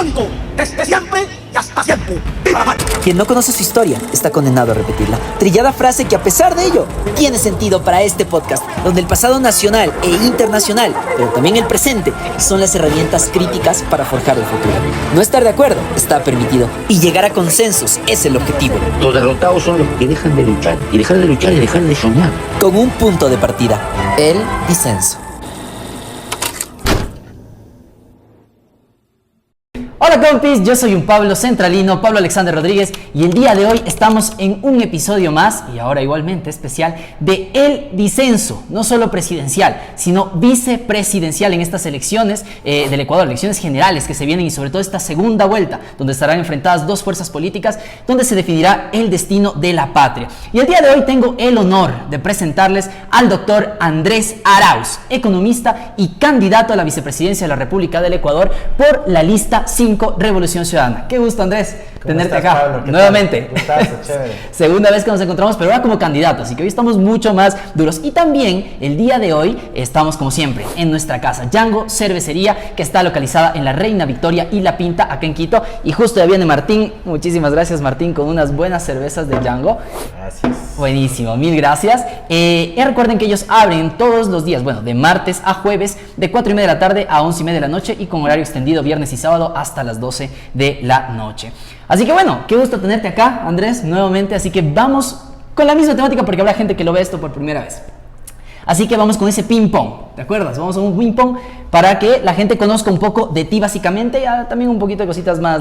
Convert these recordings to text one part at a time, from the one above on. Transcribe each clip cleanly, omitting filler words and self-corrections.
icónico, desde siempre y hasta siempre. ¡Viva la patria! Quien no conoce su historia está condenado a repetirla. Trillada frase que a pesar de ello tiene sentido para este podcast, donde el pasado nacional e internacional, pero también el presente, son las herramientas críticas para forjar el futuro. No estar de acuerdo está permitido y llegar a consensos es el objetivo. Los derrotados son los que dejan de luchar, y dejar de luchar es dejar de soñar. Con un punto de partida, el disenso. Hola compis, yo soy un Pablo Centralino, Pablo Alexander Rodríguez, y el día de hoy estamos en un episodio más, y ahora igualmente especial, de El Disenso, no solo presidencial, sino vicepresidencial en estas elecciones del Ecuador, elecciones generales que se vienen y sobre todo esta segunda vuelta, donde estarán enfrentadas dos fuerzas políticas, donde se definirá el destino de la patria. Y el día de hoy tengo el honor de presentarles al doctor Andrés Arauz, economista y candidato a la vicepresidencia de la República del Ecuador por la lista 5 Revolución Ciudadana. Qué gusto, Andrés, tenerte acá, Pablo? Nuevamente. Gustazo, chévere. Segunda vez que nos encontramos, pero ahora como candidato, así que hoy estamos mucho más duros. Y también el día de hoy estamos como siempre en nuestra casa, Django Cervecería, que está localizada en la Reina Victoria y La Pinta, acá en Quito. Y justo ya viene Martín, muchísimas gracias Martín, con unas buenas cervezas de Django. Gracias. Buenísimo, mil gracias. Recuerden que ellos abren todos los días, bueno, de martes a jueves, de 4:30 de la tarde a 11:30 de la noche y con horario extendido viernes y sábado hasta las 12 de la noche. Así que bueno, qué gusto tenerte acá, Andrés, nuevamente. Así que vamos con la misma temática porque habrá gente que lo ve esto por primera vez. Así que vamos con ese ping-pong, ¿te acuerdas? Vamos a un ping-pong para que la gente conozca un poco de ti básicamente y también un poquito de cositas más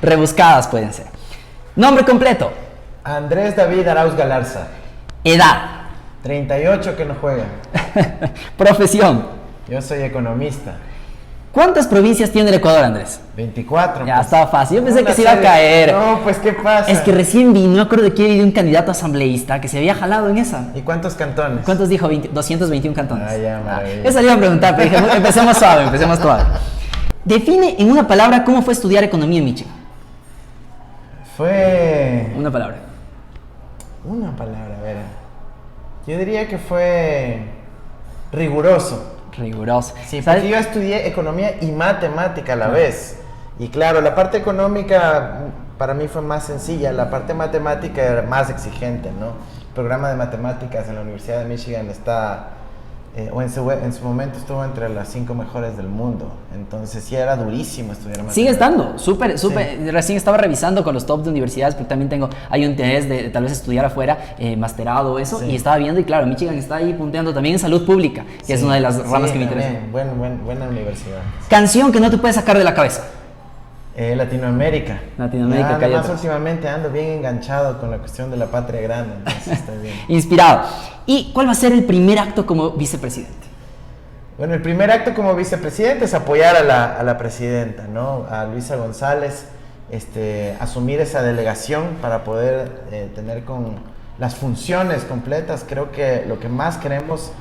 rebuscadas pueden ser. Nombre completo. Andrés David Arauz Galarza. Edad. 38 que no juega. Profesión. Yo soy economista. ¿Cuántas provincias tiene el Ecuador, Andrés? 24. Ya, pues. estaba fácil. Yo pensé Una que se iba a serie. caer. No, pues ¿qué pasa? Es que recién vi, no me acuerdo de quién, de un candidato asambleísta que se había jalado en esa. ¿Y cuántos cantones? ¿Cuántos dijo? 221 cantones. Ah, ya, maravilla. Esa le iba a preguntar, pero dije, empecemos suave, empecemos suave. Define en una palabra cómo fue estudiar economía en Michigan. Fue... Una palabra. Una palabra, a ver. Yo diría que fue riguroso. Riguroso. Sí, ¿Sabes? porque yo estudié economía y matemática a la vez. Y claro, la parte económica para mí fue más sencilla, la parte matemática era más exigente, ¿no? El programa de matemáticas en la Universidad de Michigan está, o en su momento estuvo entre las 5 mejores del mundo. Entonces sí era durísimo estudiar matemáticas. Sigue estando, súper. Sí. Recién estaba revisando con los top de universidades, porque también hay un interés de tal vez estudiar afuera, masterado o eso, Sí. y estaba viendo, y claro, Michigan está ahí punteando también en salud pública, que es Sí, una de las ramas sí, que me interesa. también. Buena universidad. Canción que no te puedes sacar de la cabeza. Latinoamérica. Latinoamérica, Ya, cállate. además últimamente ando bien enganchado con la cuestión de la patria grande, entonces está bien. Inspirado. ¿Y cuál va a ser el primer acto como vicepresidente? Bueno, el primer acto como vicepresidente es apoyar a la presidenta, ¿no? A Luisa González, asumir esa delegación para poder tener con las funciones completas. Creo que lo que más queremos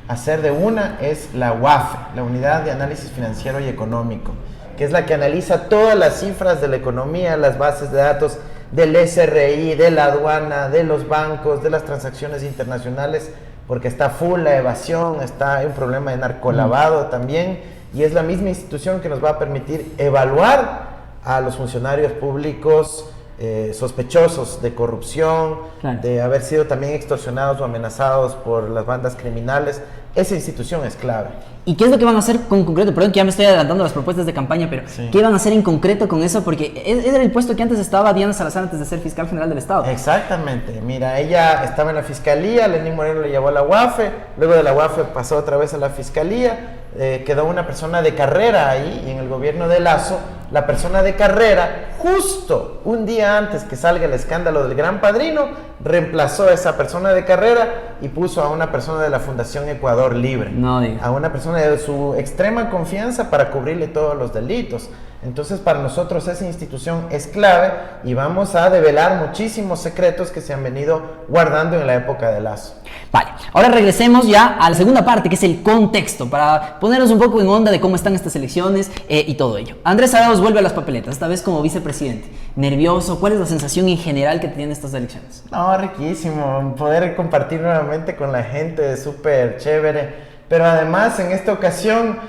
hacer de una es la UAFE, la Unidad de Análisis Financiero y Económico, que es la que analiza todas las cifras de la economía, las bases de datos del SRI, de la aduana, de los bancos, de las transacciones internacionales, porque está full la evasión, hay un problema de narcolavado también, y es la misma institución que nos va a permitir evaluar a los funcionarios públicos sospechosos de corrupción, Claro. de haber sido también extorsionados o amenazados por las bandas criminales. Esa institución es clave. ¿Y qué es lo que van a hacer con concreto? Perdón que ya me estoy adelantando a las propuestas de campaña, pero Sí. ¿qué van a hacer en concreto con eso? Porque era el puesto que antes estaba Diana Salazar antes de ser fiscal general del Estado. Exactamente, mira, ella estaba en la fiscalía, Lenín Moreno le llevó a la UAFE, luego de la UAFE pasó otra vez a la fiscalía, quedó una persona de carrera ahí, y en el gobierno de Lazo, la persona de carrera, justo un día antes que salga el escándalo del Gran Padrino, reemplazó a esa persona de carrera y puso a una persona de la Fundación Ecuador Libre, No diga. a una persona de su extrema confianza para cubrirle todos los delitos. Entonces para nosotros esa institución es clave y vamos a develar muchísimos secretos que se han venido guardando en la época de Lazo. Vale, ahora regresemos ya a la segunda parte, que es el contexto, para ponernos un poco en onda de cómo están estas elecciones y todo ello. Andrés Arauz vuelve a las papeletas, esta vez como vicepresidente. ¿Nervioso? ¿Cuál es la sensación en general que tienen estas elecciones? No, riquísimo, poder compartir nuevamente con la gente, súper chévere, pero además en esta ocasión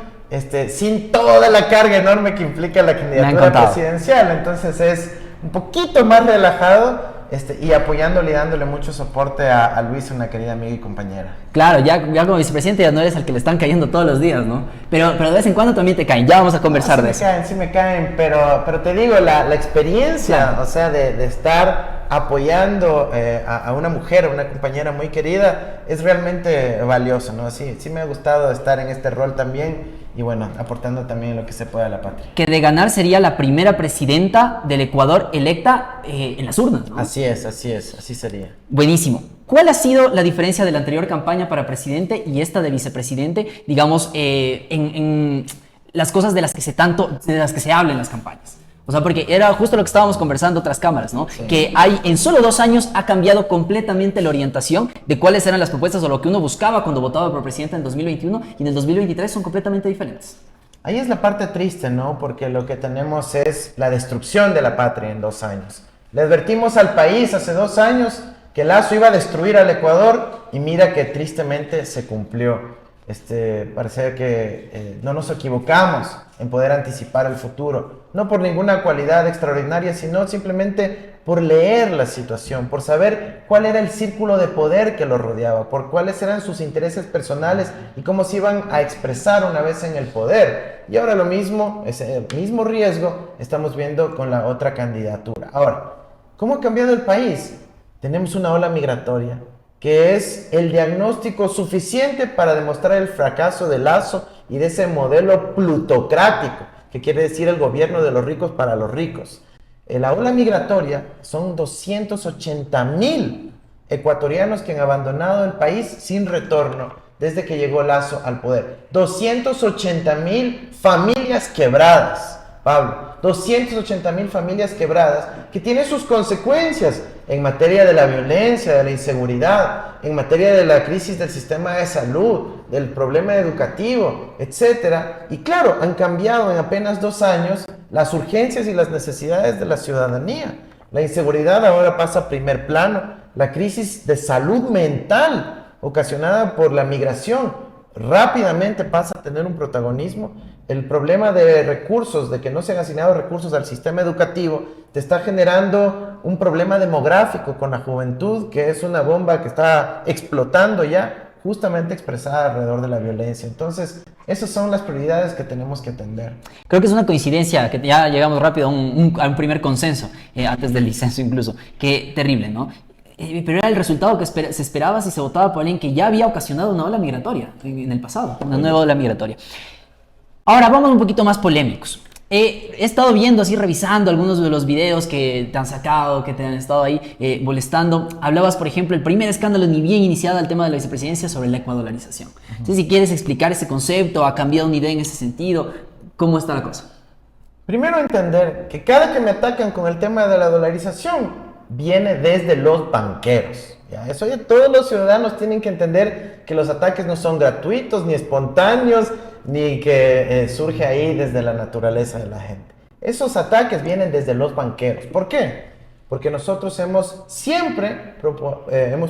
sin toda la carga enorme que implica la candidatura presidencial. Entonces es un poquito más relajado y apoyándole y dándole mucho soporte a Luisa, una querida amiga y compañera. Claro, ya como vicepresidente ya no eres al que le están cayendo todos los días, ¿no? Pero de vez en cuando también te caen, ya vamos a conversar de eso. Sí me caen, pero te digo, la experiencia, claro, o sea, de estar apoyando a una mujer, a una compañera muy querida, es realmente valioso, ¿no? Sí me ha gustado estar en este rol también. Y bueno, aportando también lo que se pueda a la patria. Que de ganar sería la primera presidenta del Ecuador electa en las urnas, ¿no? Así sería. Buenísimo. ¿Cuál ha sido la diferencia de la anterior campaña para presidente y esta de vicepresidente, digamos, en las cosas de las que se habla en las campañas? O sea, porque era justo lo que estábamos conversando otras cámaras, ¿no? Sí. Que en solo 2 años ha cambiado completamente la orientación de cuáles eran las propuestas o lo que uno buscaba cuando votaba por presidente en 2021 y en el 2023 son completamente diferentes. Ahí es la parte triste, ¿no? Porque lo que tenemos es la destrucción de la patria en 2 años. Le advertimos al país hace 2 años que Lazo iba a destruir al Ecuador y mira que tristemente se cumplió. Parece que no nos equivocamos en poder anticipar el futuro, no por ninguna cualidad extraordinaria, sino simplemente por leer la situación, por saber cuál era el círculo de poder que lo rodeaba, por cuáles eran sus intereses personales y cómo se iban a expresar una vez en el poder. Y ahora lo mismo, ese mismo riesgo estamos viendo con la otra candidatura. Ahora, ¿cómo ha cambiado el país? Tenemos una ola migratoria que es el diagnóstico suficiente para demostrar el fracaso de Lazo y de ese modelo plutocrático, que quiere decir el gobierno de los ricos para los ricos. La ola migratoria son 280,000 ecuatorianos que han abandonado el país sin retorno desde que llegó Lazo al poder. 280,000 familias quebradas, Pablo. 280,000 familias quebradas que tienen sus consecuencias en materia de la violencia, de la inseguridad, en materia de la crisis del sistema de salud, del problema educativo, etc. Y claro, han cambiado en apenas 2 años las urgencias y las necesidades de la ciudadanía. La inseguridad ahora pasa a primer plano, la crisis de salud mental ocasionada por la migración rápidamente pasa a tener un protagonismo. El problema de recursos, de que no se han asignado recursos al sistema educativo, te está generando un problema demográfico con la juventud, que es una bomba que está explotando ya, justamente expresada alrededor de la violencia. Entonces, esas son las prioridades que tenemos que atender. Creo que es una coincidencia, que ya llegamos rápido a un primer consenso, antes del disenso incluso, que terrible, ¿no? Pero era el resultado que se esperaba si se votaba por alguien que ya había ocasionado una ola migratoria en el pasado, una nueva ola migratoria. Ahora vamos un poquito más polémicos. He estado viendo, así revisando algunos de los videos que te han sacado, que te han estado ahí molestando. Hablabas, por ejemplo, el primer escándalo ni bien iniciado el tema de la vicepresidencia sobre la ecuadolarización. No sé si quieres explicar ese concepto, ha cambiado una idea en ese sentido, ¿cómo está la cosa? Primero entender que cada que me atacan con el tema de la dolarización viene desde los banqueros. ¿Ya? Eso ya todos los ciudadanos tienen que entender que los ataques no son gratuitos, ni espontáneos, ni que surge ahí desde la naturaleza de la gente. Esos ataques vienen desde los banqueros. ¿Por qué? Porque nosotros hemos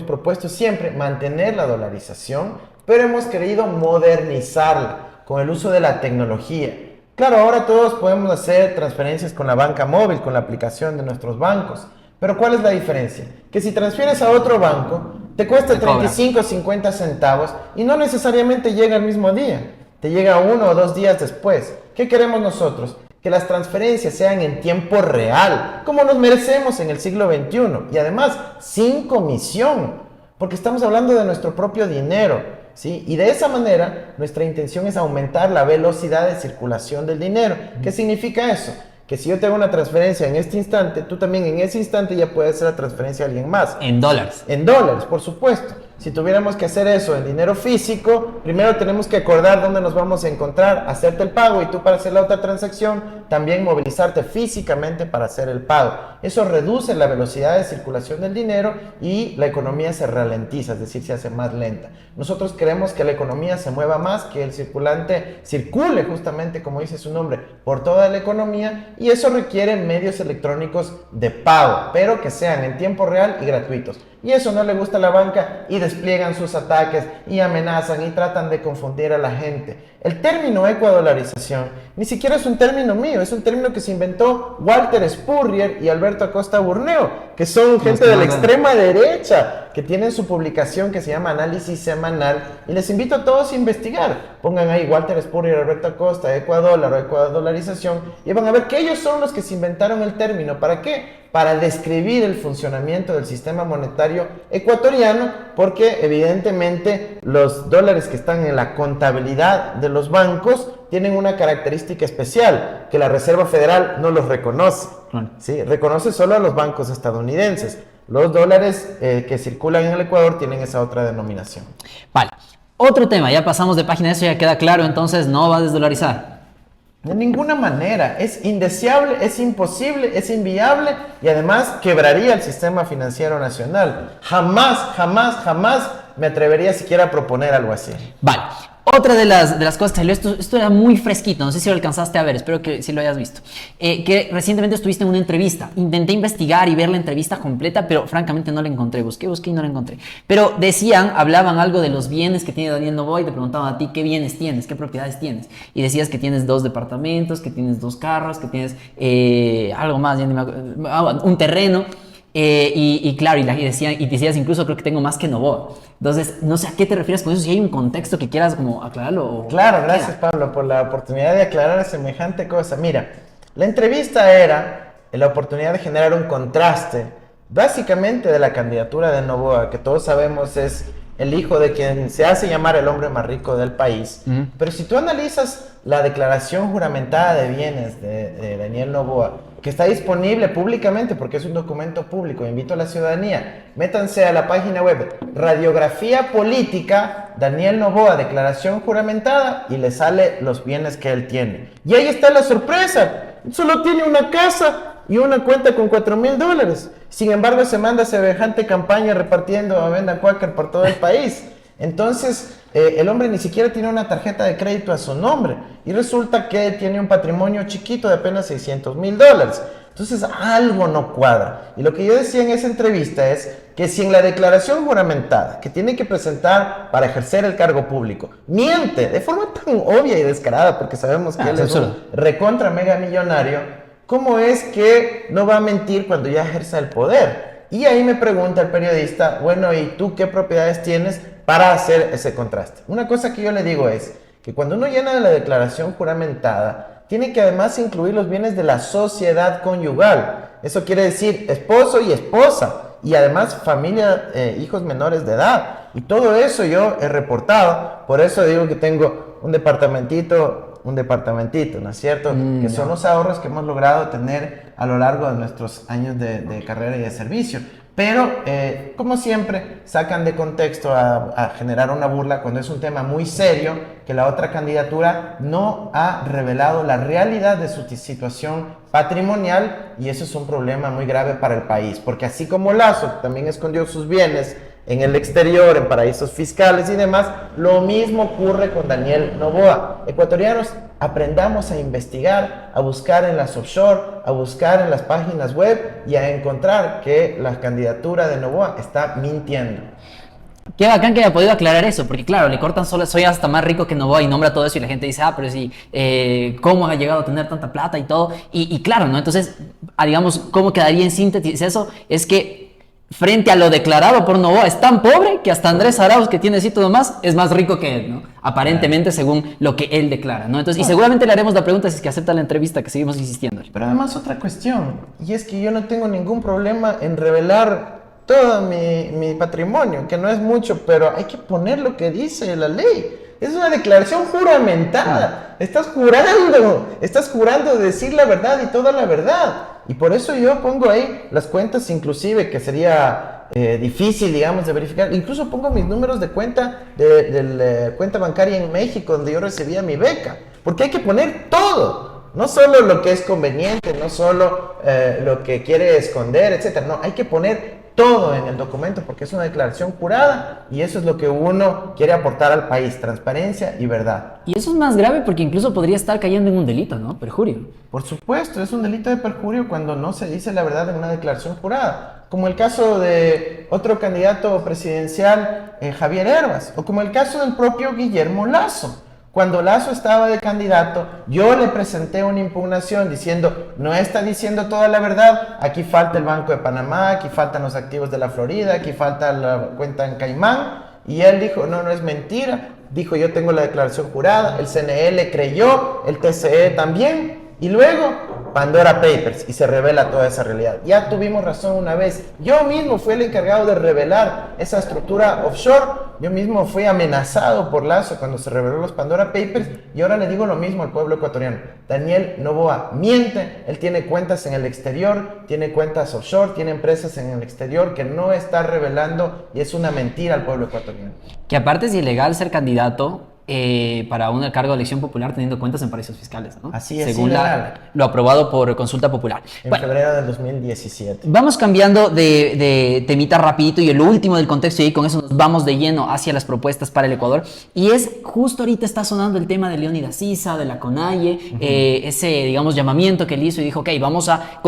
propuesto siempre mantener la dolarización, pero hemos querido modernizarla con el uso de la tecnología. Claro, ahora todos podemos hacer transferencias con la banca móvil, con la aplicación de nuestros bancos. Pero ¿cuál es la diferencia? Que si transfieres a otro banco, te cuesta 35 o 50 centavos y no necesariamente llega el mismo día. Te llega 1 o 2 días después. ¿Qué queremos nosotros? Que las transferencias sean en tiempo real, como nos merecemos en el siglo XXI. Y además, sin comisión, porque estamos hablando de nuestro propio dinero, ¿sí? Y de esa manera, nuestra intención es aumentar la velocidad de circulación del dinero. ¿Qué significa eso? Que si yo te hago una transferencia en este instante, tú también en ese instante ya puedes hacer la transferencia a alguien más. En dólares. En dólares, por supuesto. Si tuviéramos que hacer eso en dinero físico, primero tenemos que acordar dónde nos vamos a encontrar, hacerte el pago y tú para hacer la otra transacción, también movilizarte físicamente para hacer el pago. Eso reduce la velocidad de circulación del dinero y la economía se ralentiza, es decir, se hace más lenta. Nosotros queremos que la economía se mueva más, que el circulante circule justamente, como dice su nombre, por toda la economía, y eso requiere medios electrónicos de pago, pero que sean en tiempo real y gratuitos. Y eso no le gusta a la banca y despliegan sus ataques y amenazan y tratan de confundir a la gente. El término ecuadolarización ni siquiera es un término mío, es un término que se inventó Walter Spurrier y Alberto Acosta Burneo, que son gente de la extrema derecha, que tienen su publicación que se llama Análisis Semanal, y les invito a todos a investigar. Pongan ahí Walter Spurrier, Alberto Acosta, Ecuadólar o ecuadolarización, y van a ver que ellos son los que se inventaron el término. ¿Para qué? Para describir el funcionamiento del sistema monetario ecuatoriano, porque evidentemente los dólares que están en la contabilidad de los bancos tienen una característica especial, que la Reserva Federal no los reconoce. ¿Sí? Reconoce solo a los bancos estadounidenses. Los dólares que circulan en el Ecuador tienen esa otra denominación. Vale, otro tema, ya pasamos de página, eso ya queda claro, entonces no va a desdolarizar. De ninguna manera, es indeseable, es imposible, es inviable y además quebraría el sistema financiero nacional. Jamás, jamás, jamás me atrevería siquiera a proponer algo así. Vale, otra de las cosas que salió, esto era muy fresquito, no sé si lo alcanzaste a ver, espero que sí lo hayas visto, que recientemente estuviste en una entrevista. Intenté investigar y ver la entrevista completa, pero francamente no la encontré, busqué y no la encontré. Pero hablaban algo de los bienes que tiene Daniel Noboa y te preguntaban a ti qué bienes tienes, qué propiedades tienes. Y decías que tienes 2 departamentos, que tienes 2 carros, que tienes algo más, ya ni me acuerdo, un terreno. Y claro, y decías incluso creo que tengo más que Noboa. Entonces, no sé a qué te refieres con eso, si hay un contexto que quieras como aclararlo. Claro, gracias Pablo por la oportunidad de aclarar semejante cosa. Mira, la entrevista era la oportunidad de generar un contraste, básicamente de la candidatura de Noboa, que todos sabemos es el hijo de quien se hace llamar el hombre más rico del país. Pero si tú analizas la declaración juramentada de bienes de Daniel Noboa, que está disponible públicamente porque es un documento público, invito a la ciudadanía, métanse a la página web Radiografía Política Daniel Noboa, declaración juramentada, y le sale los bienes que él tiene. Y ahí está la sorpresa, solo tiene una casa y una cuenta con $4,000. Sin embargo, se manda semejante campaña repartiendo a Venda Quaker por todo el país. Entonces, el hombre ni siquiera tiene una tarjeta de crédito a su nombre. Y resulta que tiene un patrimonio chiquito de apenas $600,000. Entonces, algo no cuadra. Y lo que yo decía en esa entrevista es que si en la declaración juramentada que tiene que presentar para ejercer el cargo público, miente de forma tan obvia y descarada, porque sabemos que él es un recontra mega millonario, ¿cómo es que no va a mentir cuando ya ejerza el poder? Y ahí me pregunta el periodista, bueno, ¿y tú qué propiedades tienes para hacer ese contraste? Una cosa que yo le digo es que cuando uno llena la declaración juramentada, tiene que además incluir los bienes de la sociedad conyugal. Eso quiere decir esposo y esposa, y además familia, hijos menores de edad. Y todo eso yo he reportado, por eso digo que tengo un departamentito, ¿no es cierto? Que son los ahorros que hemos logrado tener a lo largo de nuestros años de carrera y de servicio. Pero, como siempre, sacan de contexto a generar una burla cuando es un tema muy serio, que la otra candidatura no ha revelado la realidad de su situación patrimonial, y eso es un problema muy grave para el país, porque así como Lazo también escondió sus bienes en el exterior, en paraísos fiscales y demás, lo mismo ocurre con Daniel Noboa. Ecuatorianos, aprendamos a investigar, a buscar en las offshore, a buscar en las páginas web y a encontrar que la candidatura de Noboa está mintiendo. Qué bacán que haya podido aclarar eso, porque claro, le cortan solo, soy hasta más rico que Noboa y nombra todo eso y la gente dice, pero sí, ¿cómo ha llegado a tener tanta plata y todo? Y claro, ¿no? Entonces, digamos, ¿cómo quedaría en síntesis eso? Es que frente a lo declarado por Noboa, es tan pobre que hasta Andrés Arauz, que tiene así todo más, es más rico que él, ¿no? Aparentemente, según lo que él declara, ¿no? Entonces, y seguramente le haremos la pregunta si es que acepta la entrevista, que seguimos insistiendo. Pero además otra cuestión, y es que yo no tengo ningún problema en revelar todo mi patrimonio, que no es mucho, pero hay que poner lo que dice la ley. Es una declaración juramentada. Estás jurando decir la verdad y toda la verdad. Y por eso yo pongo ahí las cuentas, inclusive, que sería difícil, digamos, de verificar. Incluso pongo mis números de cuenta, de cuenta bancaria en México, donde yo recibía mi beca. Porque hay que poner todo. No solo lo que es conveniente, no solo lo que quiere esconder, etc. No, hay que poner todo en el documento porque es una declaración jurada y eso es lo que uno quiere aportar al país, transparencia y verdad. Y eso es más grave porque incluso podría estar cayendo en un delito, ¿no? Perjurio. Por supuesto, es un delito de perjurio cuando no se dice la verdad en una declaración jurada. como el caso de otro candidato presidencial, Javier Hervas, o como el caso del propio Guillermo Lasso. Cuando Lasso estaba de candidato, yo le presenté una impugnación diciendo, no está diciendo toda la verdad, aquí falta el Banco de Panamá, aquí faltan los activos de la Florida, aquí falta la cuenta en Caimán, y él dijo, no, no es mentira, dijo, yo tengo la declaración jurada, el CNE le creyó, el TCE también, y luego Pandora Papers, y se revela toda esa realidad. Ya tuvimos razón una vez, yo mismo fui el encargado de revelar esa estructura offshore, yo mismo fui amenazado por Lasso cuando se reveló los Pandora Papers, y ahora le digo lo mismo al pueblo ecuatoriano. Daniel Noboa miente, él tiene cuentas en el exterior, tiene cuentas offshore, tiene empresas en el exterior que no está revelando, y es una mentira al pueblo ecuatoriano. Que aparte es ilegal ser candidato para un cargo de elección popular teniendo cuentas en paraísos fiscales, ¿no? Así es, según ilegal. lo aprobado por consulta popular. En Bueno, febrero del 2017. vamos cambiando de temita rapidito y el último del contexto, y con eso nos vamos de lleno hacia las propuestas para el Ecuador. Y es, justo ahorita está sonando el tema de Leónidas Issa, de la CONAIE, ese, digamos, llamamiento que él hizo y dijo, ok, vamos a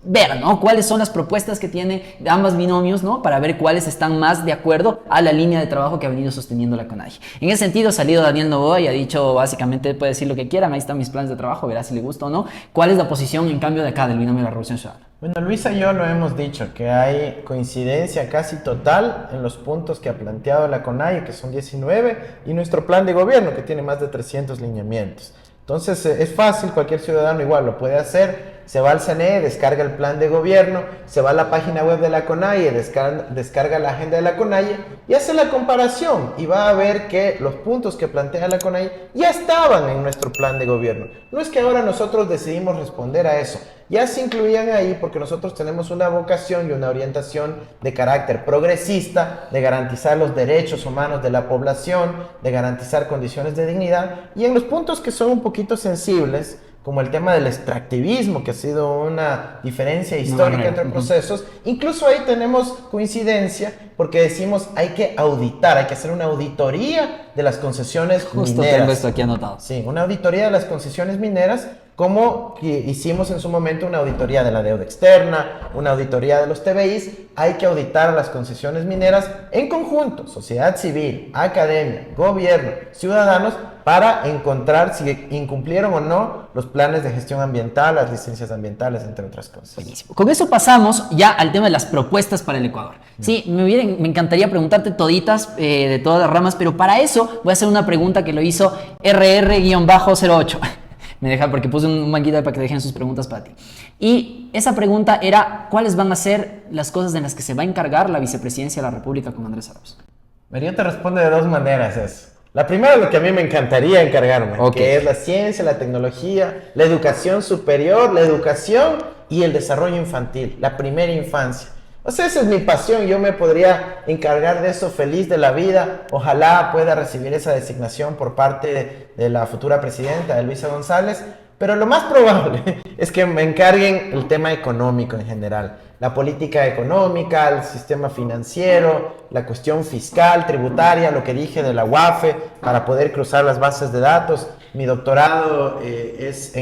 ver, ¿no? Cuáles son las propuestas que tiene ambas binomios, ¿no? Para ver cuáles están más de acuerdo a la línea de trabajo que ha venido sosteniendo la CONAIE. En ese sentido ha salido Daniel Noboa y ha dicho, básicamente, puede decir lo que quieran, ahí están mis planes de trabajo, verá si le gusta o no. ¿Cuál es la posición, en cambio, de acá, del binomio de la Revolución Ciudadana? Bueno, Luisa y yo lo hemos dicho, que hay coincidencia casi total en los puntos que ha planteado la CONAIE, que son 19, y nuestro plan de gobierno, que tiene más de 300 lineamientos. Entonces, es fácil, cualquier ciudadano igual lo puede hacer. Se va al CNE, descarga el plan de gobierno, se va a la página web de la CONAIE, descarga la agenda de la CONAIE y hace la comparación, y va a ver que los puntos que plantea la CONAIE ya estaban en nuestro plan de gobierno. No es que ahora nosotros decidimos responder a eso, ya se incluían ahí porque nosotros tenemos una vocación y una orientación de carácter progresista, de garantizar los derechos humanos de la población, de garantizar condiciones de dignidad, y en los puntos que son un poquito sensibles, como el tema del extractivismo, que ha sido una diferencia histórica entre procesos, incluso ahí tenemos coincidencia, porque decimos hay que auditar, hay que hacer una auditoría de las concesiones Justo mineras. tengo esto aquí anotado. Sí, una auditoría de las concesiones mineras, como hicimos en su momento una auditoría de la deuda externa, una auditoría de los TBIs. Hay que auditar a las concesiones mineras en conjunto, sociedad civil, academia, gobierno, ciudadanos, para encontrar si incumplieron o no los planes de gestión ambiental, las licencias ambientales, entre otras cosas. Buenísimo. Con eso pasamos ya al tema de las propuestas para el Ecuador. Sí, me encantaría preguntarte toditas, de todas las ramas, pero para eso voy a hacer una pregunta que lo hizo RR-08. Me deja porque puse un manguito para que dejen sus preguntas para ti. Y esa pregunta era, ¿cuáles van a ser las cosas en las que se va a encargar la vicepresidencia de la República con Andrés Arauz? María te responde de dos maneras eso. La primera, lo que a mí me encantaría encargarme, que es la ciencia, la tecnología, la educación superior, la educación y el desarrollo infantil, la primera infancia. O sea, esa es mi pasión, yo me podría encargar de eso feliz de la vida. Ojalá pueda recibir esa designación por parte de la futura presidenta, de Luisa González, pero lo más probable es que me encarguen el tema económico en general. La política económica, el sistema financiero, la cuestión fiscal, tributaria, lo que dije de la UAFE, para poder cruzar las bases de datos. Mi doctorado es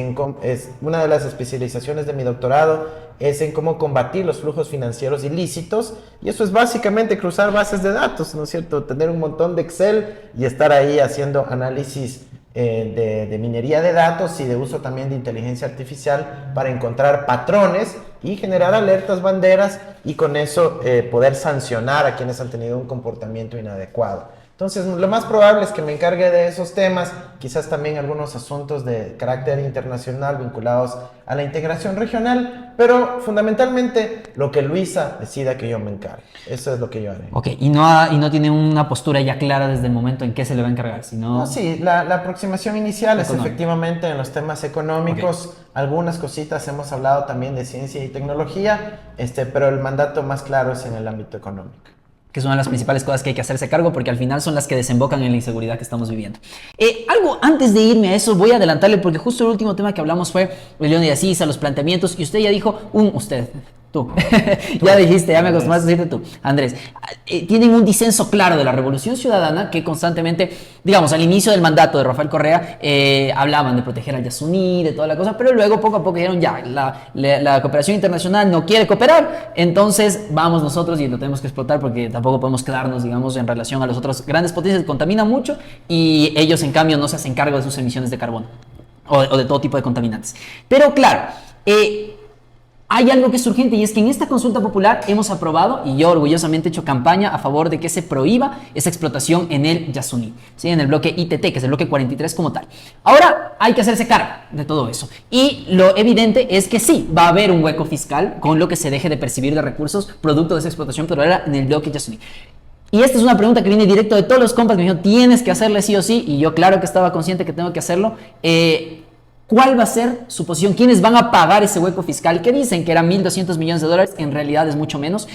una de las especializaciones de mi doctorado es en cómo combatir los flujos financieros ilícitos, y eso es básicamente cruzar bases de datos, ¿no es cierto? Tener un montón de Excel y estar ahí haciendo análisis de minería de datos y de uso también de inteligencia artificial para encontrar patrones y generar alertas, banderas, y con eso poder sancionar a quienes han tenido un comportamiento inadecuado. Entonces, lo más probable es que me encargue de esos temas, quizás también algunos asuntos de carácter internacional vinculados a la integración regional, pero fundamentalmente lo que Luisa decida que yo me encargue. Eso es lo que yo haré. Ok, y no tiene una postura ya clara desde el momento en que se le va a encargar, sino... No, sí, la aproximación inicial es efectivamente en los temas económicos. Okay. Algunas cositas hemos hablado también de ciencia y tecnología, pero el mandato más claro es en el ámbito económico. Que es una de las principales cosas que hay que hacerse cargo, porque al final son las que desembocan en la inseguridad que estamos viviendo. Algo antes de irme a eso, voy a adelantarle, porque justo el último tema que hablamos fue Leónidas Issa, los planteamientos, y usted ya dijo, Tú. Ya dijiste, ya me acostumbraste a decirte tú. Andrés, tienen un disenso claro de la Revolución Ciudadana que constantemente, digamos, al inicio del mandato de Rafael Correa, hablaban de proteger al Yasuní, de toda la cosa, pero luego poco a poco dijeron ya, la cooperación internacional no quiere cooperar, entonces vamos nosotros y lo tenemos que explotar porque tampoco podemos quedarnos, digamos, en relación a las otras grandes potencias que contaminan mucho y ellos, en cambio, no se hacen cargo de sus emisiones de carbono o de todo tipo de contaminantes. Pero claro, hay algo que es urgente y es que en esta consulta popular hemos aprobado, y yo orgullosamente he hecho campaña a favor de que se prohíba esa explotación en el Yasuní, ¿sí? En el bloque ITT, que es el bloque 43 como tal. Ahora hay que hacerse cargo de todo eso. Y lo evidente es que sí, va a haber un hueco fiscal con lo que se deje de percibir de recursos producto de esa explotación petrolera en el bloque Yasuní. Y esta es una pregunta que viene directo de todos los compas que me dijeron, tienes que hacerle sí o sí, y yo claro que estaba consciente que tengo que hacerlo. ¿Cuál va a ser su posición? ¿Quiénes van a pagar ese hueco fiscal? Que dicen que eran 1.200 millones de dólares, en realidad es mucho menos.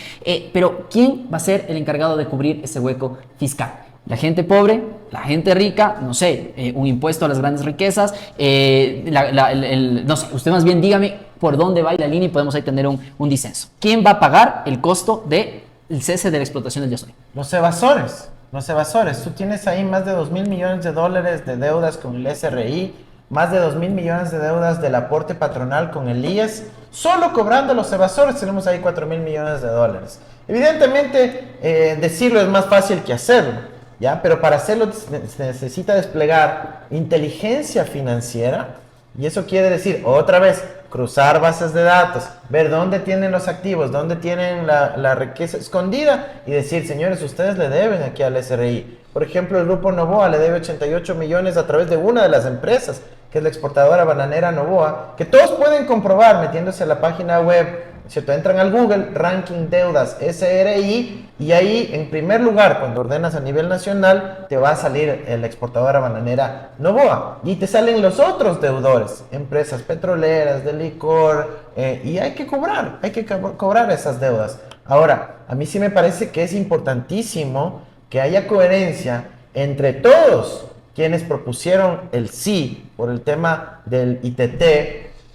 Pero ¿quién va a ser el encargado de cubrir ese hueco fiscal? ¿La gente pobre? ¿La gente rica? No sé, un impuesto a las grandes riquezas. No sé, usted más bien dígame por dónde va la línea y podemos ahí tener un disenso. ¿Quién va a pagar el costo del cese de la explotación del Yasuní? Los evasores. Tú tienes ahí más de 2.000 millones de dólares de deudas con el SRI, más de 2.000 millones de deudas del aporte patronal con el IES. Solo cobrando los evasores tenemos ahí 4.000 millones de dólares. Evidentemente, decirlo es más fácil que hacerlo, ¿ya? Pero para hacerlo se necesita desplegar inteligencia financiera, y eso quiere decir, otra vez, cruzar bases de datos, ver dónde tienen los activos, dónde tienen la riqueza escondida, y decir, señores, ustedes le deben aquí al SRI. Por ejemplo, el grupo Novoa le debe 88 millones a través de una de las empresas, que es la exportadora bananera Novoa, que todos pueden comprobar metiéndose a la página web, ¿cierto? Entran al Google, ranking deudas SRI, y ahí en primer lugar, cuando ordenas a nivel nacional, te va a salir la exportadora bananera Novoa, y te salen los otros deudores, empresas petroleras, de licor, y hay que cobrar esas deudas. Ahora, a mí sí me parece que es importantísimo que haya coherencia entre todos quienes propusieron el sí por el tema del ITT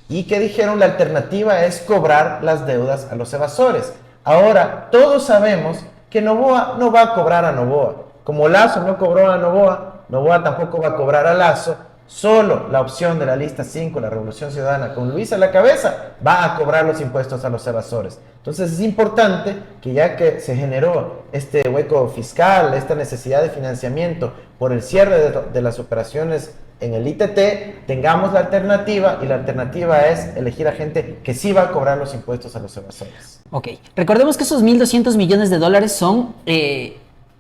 y que dijeron la alternativa es cobrar las deudas a los evasores. Ahora, todos sabemos que Novoa no va a cobrar a Novoa. Como Lazo no cobró a Novoa, Novoa tampoco va a cobrar a Lazo. Solo la opción de la lista 5, la Revolución Ciudadana, con Luis a la cabeza, va a cobrar los impuestos a los evasores. Entonces es importante que ya que se generó este hueco fiscal, esta necesidad de financiamiento por el cierre de las operaciones en el ITT, tengamos la alternativa, y la alternativa es elegir a gente que sí va a cobrar los impuestos a los evasores. Ok, recordemos que esos 1.200 millones de dólares son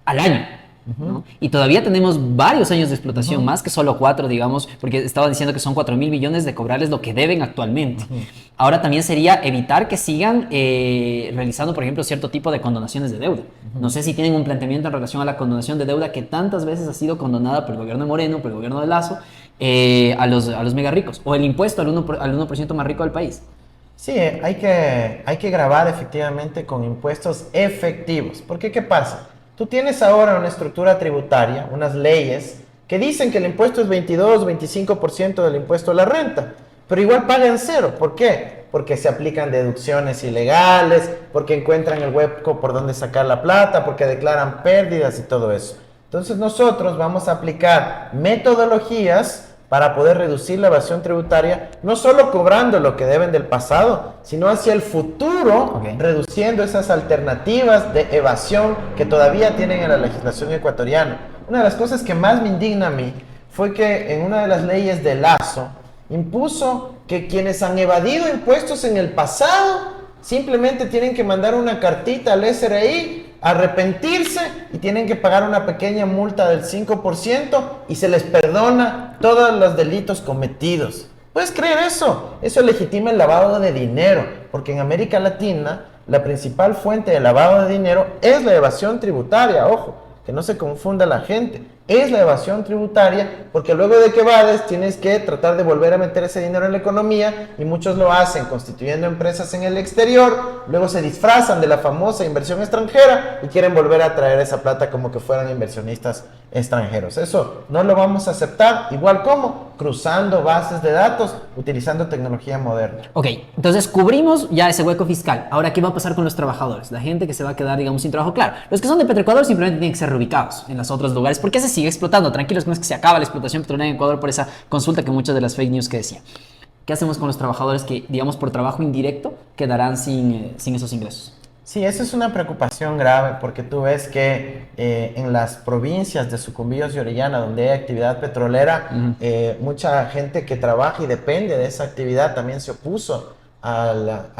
al año. ¿No? Y todavía tenemos varios años de explotación, más que solo 4, digamos, porque estaba diciendo que son 4.000 millones de cobrarles lo que deben actualmente. Ahora también sería evitar que sigan realizando, por ejemplo, cierto tipo de condonaciones de deuda. No sé si tienen un planteamiento en relación a la condonación de deuda que tantas veces ha sido condonada por el gobierno de Moreno, por el gobierno de Lazo, a los mega ricos, o el impuesto al 1% más rico del país. Sí, hay que grabar efectivamente con impuestos efectivos. Porque, ¿qué pasa? Tú tienes ahora una estructura tributaria, unas leyes, que dicen que el impuesto es 22, 25% del impuesto a la renta, pero igual pagan cero. ¿Por qué? Porque se aplican deducciones ilegales, porque encuentran el hueco por donde sacar la plata, porque declaran pérdidas y todo eso. Entonces nosotros vamos a aplicar metodologías para poder reducir la evasión tributaria, no solo cobrando lo que deben del pasado, sino hacia el futuro, reduciendo esas alternativas de evasión que todavía tienen en la legislación ecuatoriana. Una de las cosas que más me indigna a mí fue que en una de las leyes de Lazo impuso que quienes han evadido impuestos en el pasado simplemente tienen que mandar una cartita al SRI, arrepentirse, y tienen que pagar una pequeña multa del 5% y se les perdona todos los delitos cometidos. ¿Puedes creer eso? Eso legitima el lavado de dinero, porque en América Latina la principal fuente de lavado de dinero es la evasión tributaria. Ojo, que no se confunda la gente. es la evasión tributaria, porque luego de que evades tienes que tratar de volver a meter ese dinero en la economía, y muchos lo hacen constituyendo empresas en el exterior, luego se disfrazan de la famosa inversión extranjera y quieren volver a traer esa plata como que fueran inversionistas extranjeros. Eso no lo vamos a aceptar, igual como cruzando bases de datos, utilizando tecnología moderna. Ok, entonces cubrimos ya ese hueco fiscal. Ahora, ¿qué va a pasar con los trabajadores? La gente que se va a quedar, digamos, sin trabajo. Claro, los que son de Petroecuador simplemente tienen que ser reubicados en los otros lugares porque se sigue explotando. Tranquilos, no es que se acaba la explotación petrolera en Ecuador por esa consulta que muchas de las fake news que decía. ¿Qué hacemos con los trabajadores que, digamos, por trabajo indirecto quedarán sin esos ingresos? Sí, esa es una preocupación grave porque tú ves que en las provincias de Sucumbíos y Orellana, donde hay actividad petrolera, mucha gente que trabaja y depende de esa actividad también se opuso a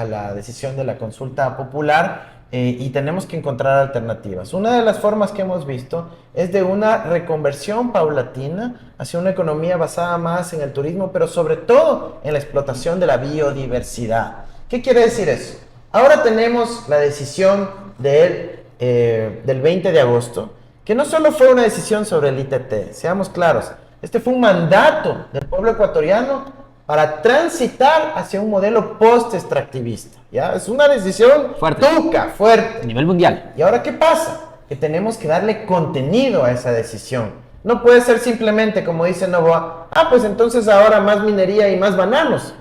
la decisión de la consulta popular, y tenemos que encontrar alternativas. Una de las formas que hemos visto es de una reconversión paulatina hacia una economía basada más en el turismo, pero sobre todo en la explotación de la biodiversidad. ¿Qué quiere decir eso? Ahora tenemos la decisión del 20 de agosto, que no solo fue una decisión sobre el ITT, seamos claros, este fue un mandato del pueblo ecuatoriano para transitar hacia un modelo post-extractivista, ¿ya? Es una decisión fuerte, fuerte. A nivel mundial. ¿Y ahora qué pasa? Que tenemos que darle contenido a esa decisión. No puede ser simplemente, como dice Novoa, pues entonces ahora más minería y más bananos.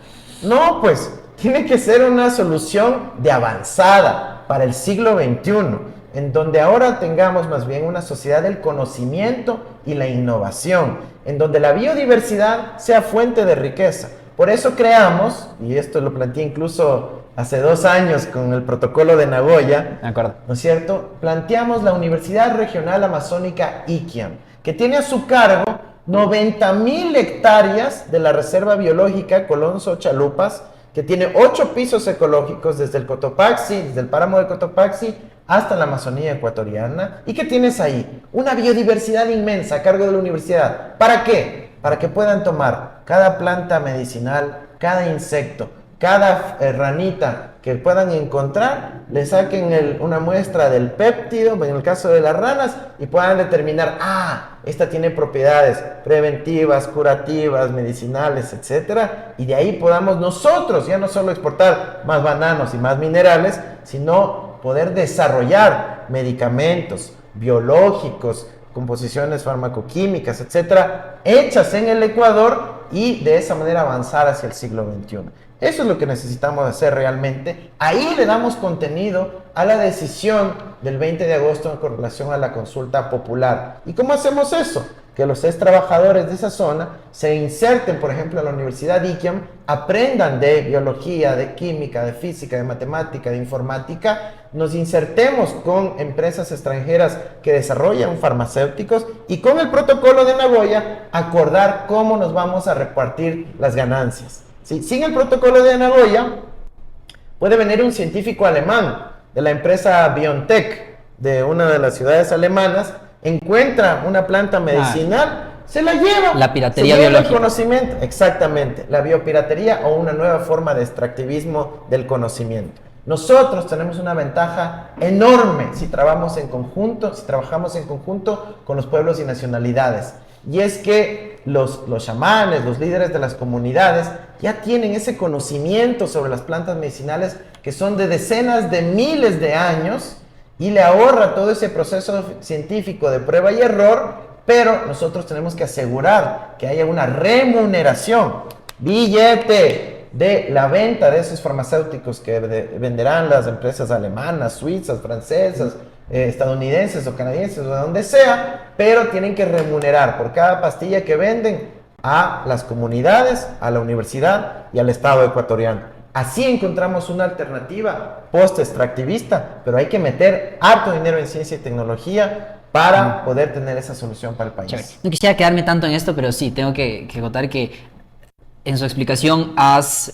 No, pues tiene que ser una solución de avanzada para el siglo XXI, en donde ahora tengamos más bien una sociedad del conocimiento y la innovación, en donde la biodiversidad sea fuente de riqueza. Por eso creamos, y esto lo planteé incluso hace 2 años con el protocolo de Nagoya, De acuerdo. ¿no es cierto? Planteamos la Universidad Regional Amazónica Iquiam, que tiene a su cargo 90,000 hectáreas de la Reserva Biológica Colonso Chalupas, que tiene 8 pisos ecológicos desde el Cotopaxi, desde el páramo de Cotopaxi hasta la Amazonía ecuatoriana. ¿Y qué tienes ahí? Una biodiversidad inmensa a cargo de la universidad. ¿Para qué? Para que puedan tomar cada planta medicinal, cada insecto, cada ranita que puedan encontrar, le saquen una muestra del péptido, en el caso de las ranas, y puedan determinar, esta tiene propiedades preventivas, curativas, medicinales, etcétera, y de ahí podamos nosotros ya no solo exportar más bananos y más minerales, sino poder desarrollar medicamentos biológicos, composiciones farmacoquímicas, etcétera, hechas en el Ecuador, y de esa manera avanzar hacia el siglo XXI. Eso es lo que necesitamos hacer realmente. Ahí le damos contenido a la decisión del 20 de agosto con relación a la consulta popular. ¿Y cómo hacemos eso? Que los ex trabajadores de esa zona se inserten, por ejemplo, en la Universidad Iquiam, aprendan de biología, de química, de física, de matemática, de informática, nos insertemos con empresas extranjeras que desarrollan farmacéuticos y con el protocolo de Nagoya acordar cómo nos vamos a repartir las ganancias. ¿Sí? Sin el protocolo de Nagoya, puede venir un científico alemán de la empresa BioNTech, de una de las ciudades alemanas, encuentra una planta medicinal, se la lleva. La piratería se lleva biológica. el conocimiento, exactamente, la biopiratería o una nueva forma de extractivismo del conocimiento. Nosotros tenemos una ventaja enorme si trabajamos en conjunto con los pueblos y nacionalidades. Y es que los chamanes, los líderes de las comunidades, ya tienen ese conocimiento sobre las plantas medicinales que son de decenas de miles de años, y le ahorra todo ese proceso científico de prueba y error, pero nosotros tenemos que asegurar que haya una remuneración, billete, de la venta de esos farmacéuticos que venderán las empresas alemanas, suizas, francesas, estadounidenses o canadienses o de donde sea, pero tienen que remunerar por cada pastilla que venden a las comunidades, a la universidad y al Estado ecuatoriano. Así encontramos una alternativa post-extractivista, pero hay que meter harto dinero en ciencia y tecnología para poder tener esa solución para el país. Chévere. No quisiera quedarme tanto en esto, pero sí, tengo que contar que en su explicación has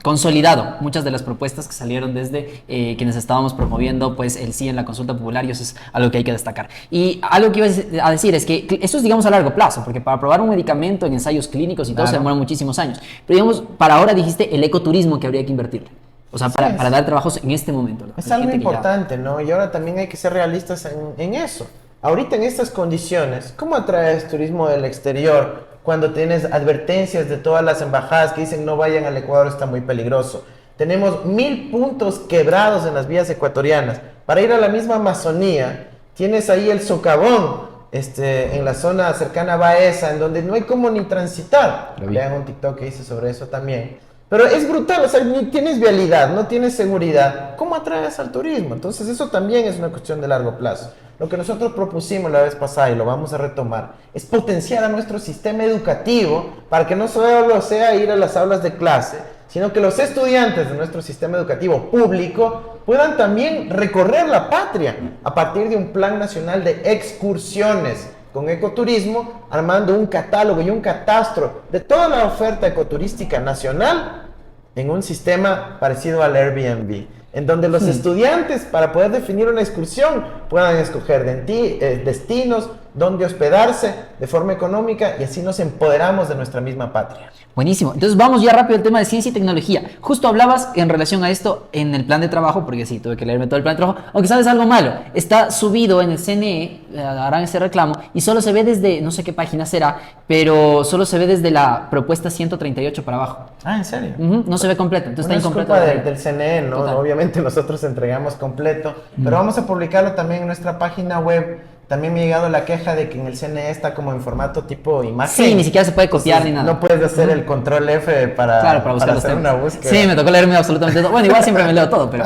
consolidado muchas de las propuestas que salieron desde quienes estábamos promoviendo pues el sí en la consulta popular, y eso es algo que hay que destacar. Y algo que iba a decir es que eso es, digamos, a largo plazo, porque para probar un medicamento en ensayos clínicos y todo se demoran muchísimos años. Pero digamos, para ahora dijiste el ecoturismo que habría que invertirle. O sea, para dar trabajos en este momento. Es algo importante, ¿no? Y ahora también hay que ser realistas en eso. ahorita en estas condiciones, ¿cómo atraes turismo del exterior cuando tienes advertencias de todas las embajadas que dicen no vayan al Ecuador, está muy peligroso? Tenemos 1000 puntos quebrados en las vías ecuatorianas. Para ir a la misma Amazonía, tienes ahí el socavón, en la zona cercana a Baeza, en donde no hay cómo ni transitar. Vean un TikTok que hice sobre eso también. Pero es brutal, o sea, ni tienes vialidad, no tienes seguridad. ¿Cómo atraes al turismo? Entonces eso también es una cuestión de largo plazo. Lo que nosotros propusimos la vez pasada y lo vamos a retomar es potenciar a nuestro sistema educativo para que no solo sea ir a las aulas de clase, sino que los estudiantes de nuestro sistema educativo público puedan también recorrer la patria a partir de un plan nacional de excursiones con ecoturismo, armando un catálogo y un catastro de toda la oferta ecoturística nacional en un sistema parecido al Airbnb, en donde los estudiantes, para poder definir una excursión, puedan escoger destinos, donde hospedarse de forma económica, y así nos empoderamos de nuestra misma patria. Buenísimo. Entonces vamos ya rápido al tema de ciencia y tecnología. Justo hablabas en relación a esto en el plan de trabajo, porque sí, tuve que leerme todo el plan de trabajo, aunque sabes algo malo, está subido en el CNE, harán ese reclamo, y solo se ve desde, no sé qué página será, pero solo se ve desde la propuesta 138 para abajo. Ah, ¿en serio? No se ve completo, entonces está incompleto. Es culpa del CNE, ¿no? Total. Obviamente nosotros entregamos completo, pero vamos a publicarlo también en nuestra página web. También me ha llegado la queja de que en el CNE está como en formato tipo imagen. Sí, ni siquiera se puede copiar. Entonces, ni nada. No puedes hacer el control F para buscar hacer una búsqueda. Sí, me tocó leerme absolutamente todo. Bueno, igual siempre me leo todo, pero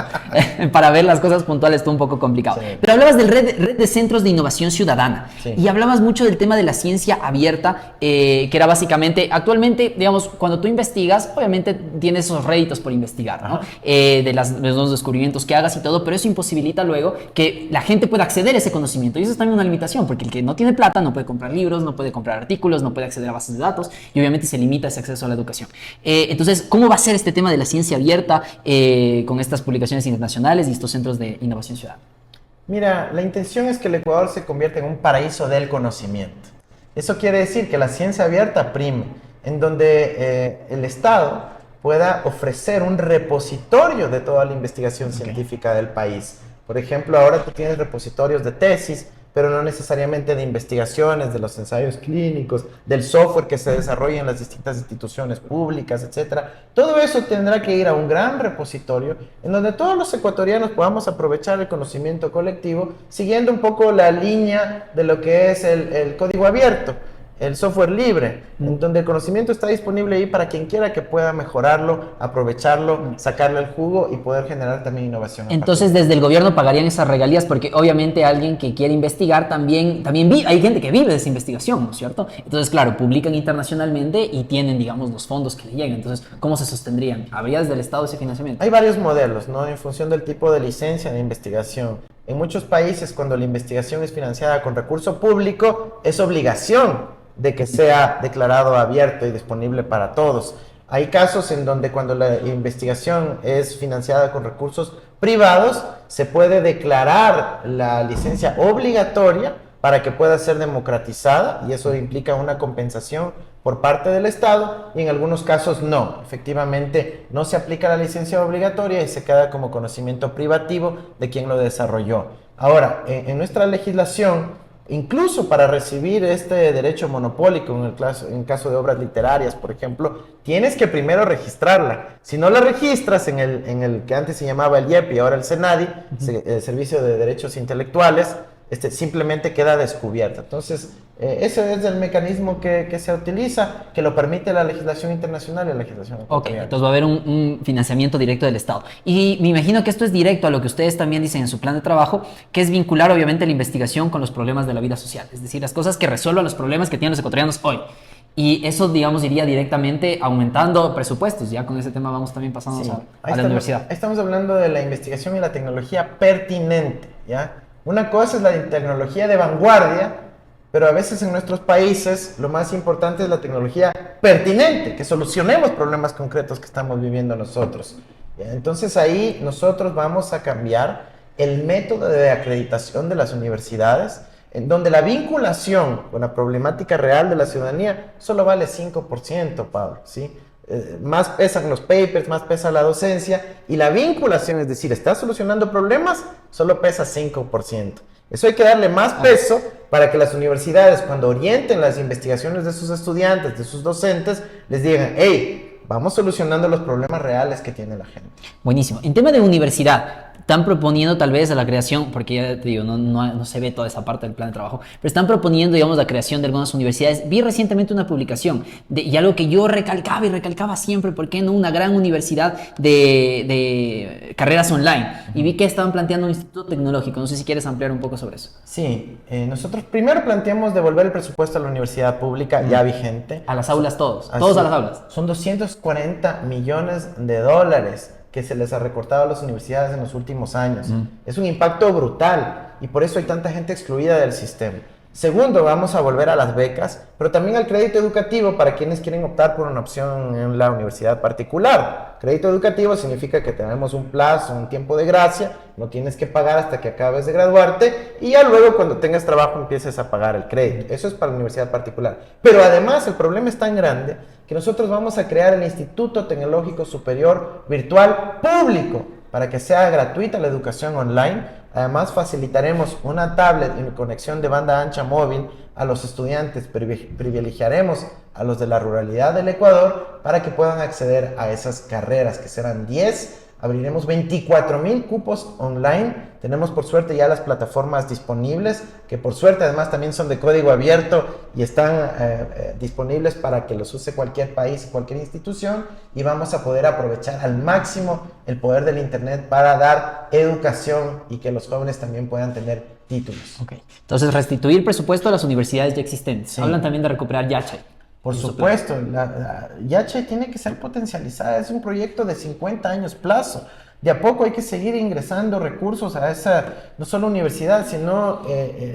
para ver las cosas puntuales está un poco complicado. Sí. Pero hablabas del red de centros de innovación ciudadana. Sí. Y hablabas mucho del tema de la ciencia abierta, que era básicamente, actualmente, digamos, cuando tú investigas, obviamente tienes esos réditos por investigar, ¿no? De los descubrimientos que hagas y todo, pero eso imposibilita luego que la gente pueda acceder a ese conocimiento. Y eso es también una limitación, porque el que no tiene plata no puede comprar libros, no puede comprar artículos, no puede acceder a bases de datos y obviamente se limita ese acceso a la educación. Entonces, ¿cómo va a ser este tema de la ciencia abierta con estas publicaciones internacionales y estos centros de innovación ciudadana? Mira, la intención es que el Ecuador se convierta en un paraíso del conocimiento. Eso quiere decir que la ciencia abierta prime, en donde el Estado pueda ofrecer un repositorio de toda la investigación científica del país. Por ejemplo, ahora tú tienes repositorios de tesis, pero no necesariamente de investigaciones, de los ensayos clínicos, del software que se desarrolla en las distintas instituciones públicas, etc. Todo eso tendrá que ir a un gran repositorio en donde todos los ecuatorianos podamos aprovechar el conocimiento colectivo, siguiendo un poco la línea de lo que es el código abierto, el software libre, en donde el conocimiento está disponible ahí para quien quiera que pueda mejorarlo, aprovecharlo, sacarle el jugo y poder generar también innovación. Entonces, desde el gobierno pagarían esas regalías, porque obviamente alguien que quiere investigar también hay gente que vive de esa investigación, ¿no es cierto? Entonces, claro, publican internacionalmente y tienen, digamos, los fondos que le llegan. Entonces, ¿cómo se sostendrían? ¿Habría desde el Estado ese financiamiento? Hay varios modelos, ¿no? En función del tipo de licencia de investigación. En muchos países, cuando la investigación es financiada con recurso público, es obligación de que sea declarado abierto y disponible para todos. Hay casos en donde cuando la investigación es financiada con recursos privados, se puede declarar la licencia obligatoria para que pueda ser democratizada, y eso implica una compensación por parte del Estado, y en algunos casos no. Efectivamente, no se aplica la licencia obligatoria y se queda como conocimiento privativo de quien lo desarrolló. Ahora, en nuestra legislación, incluso para recibir este derecho monopólico, en caso de obras literarias, por ejemplo, tienes que primero registrarla. Si no la registras en el que antes se llamaba el IEP y ahora el SENADI, el Servicio de Derechos Intelectuales, simplemente queda descubierta. Entonces, ese es el mecanismo que se utiliza, que lo permite la legislación internacional y la legislación ecuatoriana. Ok, entonces va a haber un financiamiento directo del Estado. Y me imagino que esto es directo a lo que ustedes también dicen en su plan de trabajo, que es vincular obviamente la investigación con los problemas de la vida social. Es decir, las cosas que resuelvan los problemas que tienen los ecuatorianos hoy. Y eso, digamos, iría directamente aumentando presupuestos. Ya con ese tema vamos también pasando a la universidad. Ahí estamos hablando de la investigación y la tecnología pertinente, ¿ya? Una cosa es la tecnología de vanguardia, pero a veces en nuestros países lo más importante es la tecnología pertinente, que solucionemos problemas concretos que estamos viviendo nosotros. Entonces ahí nosotros vamos a cambiar el método de acreditación de las universidades, en donde la vinculación con la problemática real de la ciudadanía solo vale 5%, Pablo, ¿sí? Más pesan los papers, más pesa la docencia, y la vinculación, es decir, está solucionando problemas, solo pesa 5%. Eso hay que darle más peso para que las universidades, cuando orienten las investigaciones de sus estudiantes, de sus docentes, les digan, hey, vamos solucionando los problemas reales que tiene la gente. Buenísimo. En tema de universidad, están proponiendo tal vez la creación, porque ya te digo, no se ve toda esa parte del plan de trabajo, pero están proponiendo, digamos, la creación de algunas universidades. Vi recientemente una publicación y algo que yo recalcaba siempre, ¿por qué no una gran universidad de carreras online? Y vi que estaban planteando un instituto tecnológico. No sé si quieres ampliar un poco sobre eso. Sí, nosotros primero planteamos devolver el presupuesto a la universidad pública ya vigente. A las aulas todos a las aulas. Son 240 millones de dólares que se les ha recortado a las universidades en los últimos años. Es un impacto brutal y por eso hay tanta gente excluida del sistema. Segundo, vamos a volver a las becas, pero también al crédito educativo para quienes quieren optar por una opción en la universidad particular. Crédito educativo significa que tenemos un plazo, un tiempo de gracia, no tienes que pagar hasta que acabes de graduarte y ya luego cuando tengas trabajo empieces a pagar el crédito. Eso es para la universidad particular. Pero además el problema es tan grande que nosotros vamos a crear el Instituto Tecnológico Superior Virtual Público para que sea gratuita la educación online. Además, facilitaremos una tablet y conexión de banda ancha móvil a los estudiantes. Privilegiaremos a los de la ruralidad del Ecuador para que puedan acceder a esas carreras, que serán 10. Abriremos 24,000 cupos online. Tenemos por suerte ya las plataformas disponibles, que por suerte además también son de código abierto y están disponibles para que los use cualquier país, cualquier institución, y vamos a poder aprovechar al máximo el poder del internet para dar educación y que los jóvenes también puedan tener títulos. Okay. Entonces, restituir presupuesto a las universidades ya existentes. Sí. Hablan también de recuperar Yachay. Por supuesto, Yachay tiene que ser potencializada, es un proyecto de 50 años plazo. De a poco hay que seguir ingresando recursos a esa, no solo universidad, sino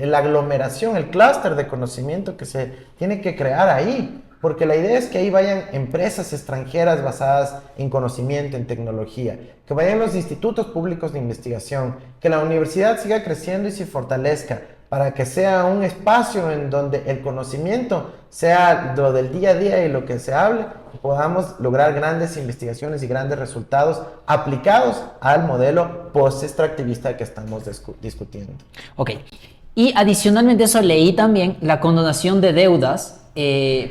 la aglomeración, el clúster de conocimiento que se tiene que crear ahí. Porque la idea es que ahí vayan empresas extranjeras basadas en conocimiento, en tecnología, que vayan los institutos públicos de investigación, que la universidad siga creciendo y se fortalezca, para que sea un espacio en donde el conocimiento sea lo del día a día y lo que se hable, y podamos lograr grandes investigaciones y grandes resultados aplicados al modelo post-extractivista que estamos discutiendo. Ok. Y adicionalmente a eso leí también la condonación de deudas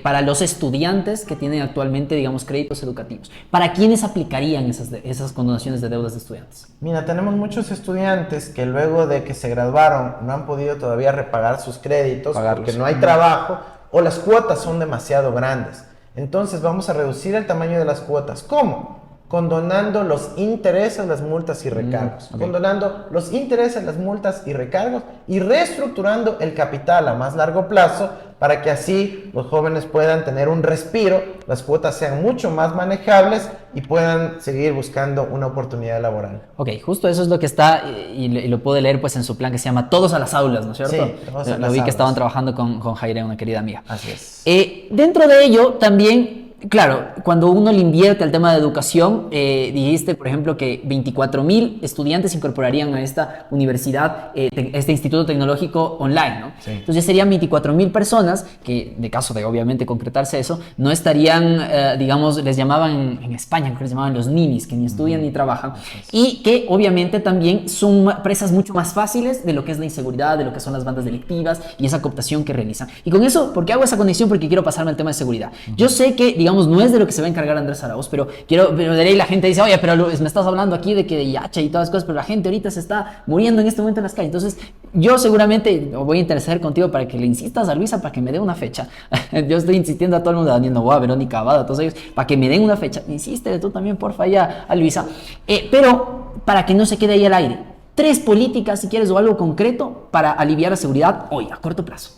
para los estudiantes que tienen actualmente, digamos, créditos educativos. ¿Para quiénes aplicarían esas condonaciones de deudas de estudiantes? Mira, tenemos muchos estudiantes que luego de que se graduaron no han podido todavía repagar sus créditos porque no hay trabajo o las cuotas son demasiado grandes. Entonces vamos a reducir el tamaño de las cuotas. ¿Cómo? Condonando los intereses, las multas y recargos. Condonando los intereses, las multas y recargos y reestructurando el capital a más largo plazo para que así los jóvenes puedan tener un respiro, las cuotas sean mucho más manejables y puedan seguir buscando una oportunidad laboral. Ok, justo eso es lo que está, y lo pude leer pues en su plan que se llama Todos a las Aulas, ¿no es cierto? Sí, Todos a las Lo vi que Aulas. estaban trabajando con Jaire, una querida amiga. Así es. Dentro de ello también, claro, cuando uno le invierte al tema de educación, dijiste, por ejemplo, que 24,000 estudiantes se incorporarían a esta universidad, este instituto tecnológico online, ¿no? Sí. Entonces serían 24,000 personas que, de caso de obviamente concretarse eso, no estarían, digamos, les llamaban en España, creo que les llamaban los ninis, que ni estudian ni trabajan, y que obviamente también son presas mucho más fáciles de lo que es la inseguridad, de lo que son las bandas delictivas y esa cooptación que realizan. Y con eso, ¿por qué hago esa conexión? Porque quiero pasarme al tema de seguridad. Yo sé que, digamos, no es de lo que se va a encargar Andrés Arauz, pero de ley la gente dice, oye, pero me estás hablando aquí de que de Yachay y todas las cosas, pero la gente ahorita se está muriendo en este momento en las calles. Entonces, yo seguramente voy a interceder contigo para que le insistas a Luisa para que me dé una fecha. Yo estoy insistiendo a todo el mundo, a Daniel Novoa, Verónica Abada, a todos ellos, para que me den una fecha. Insístele tú también, porfa, ya a Luisa. Pero para que no se quede ahí al aire. 3 políticas, si quieres, o algo concreto para aliviar la seguridad hoy, a corto plazo.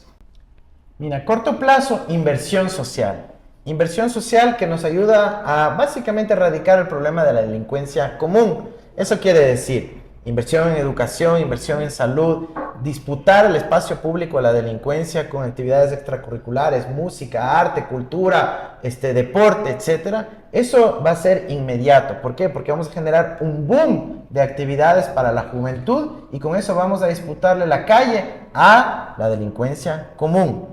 Mira, a corto plazo, inversión social. Inversión social que nos ayuda a básicamente erradicar el problema de la delincuencia común. Eso quiere decir inversión en educación, inversión en salud, disputar el espacio público de la delincuencia con actividades extracurriculares, música, arte, cultura, deporte, etc. Eso va a ser inmediato. ¿Por qué? Porque vamos a generar un boom de actividades para la juventud y con eso vamos a disputarle la calle a la delincuencia común.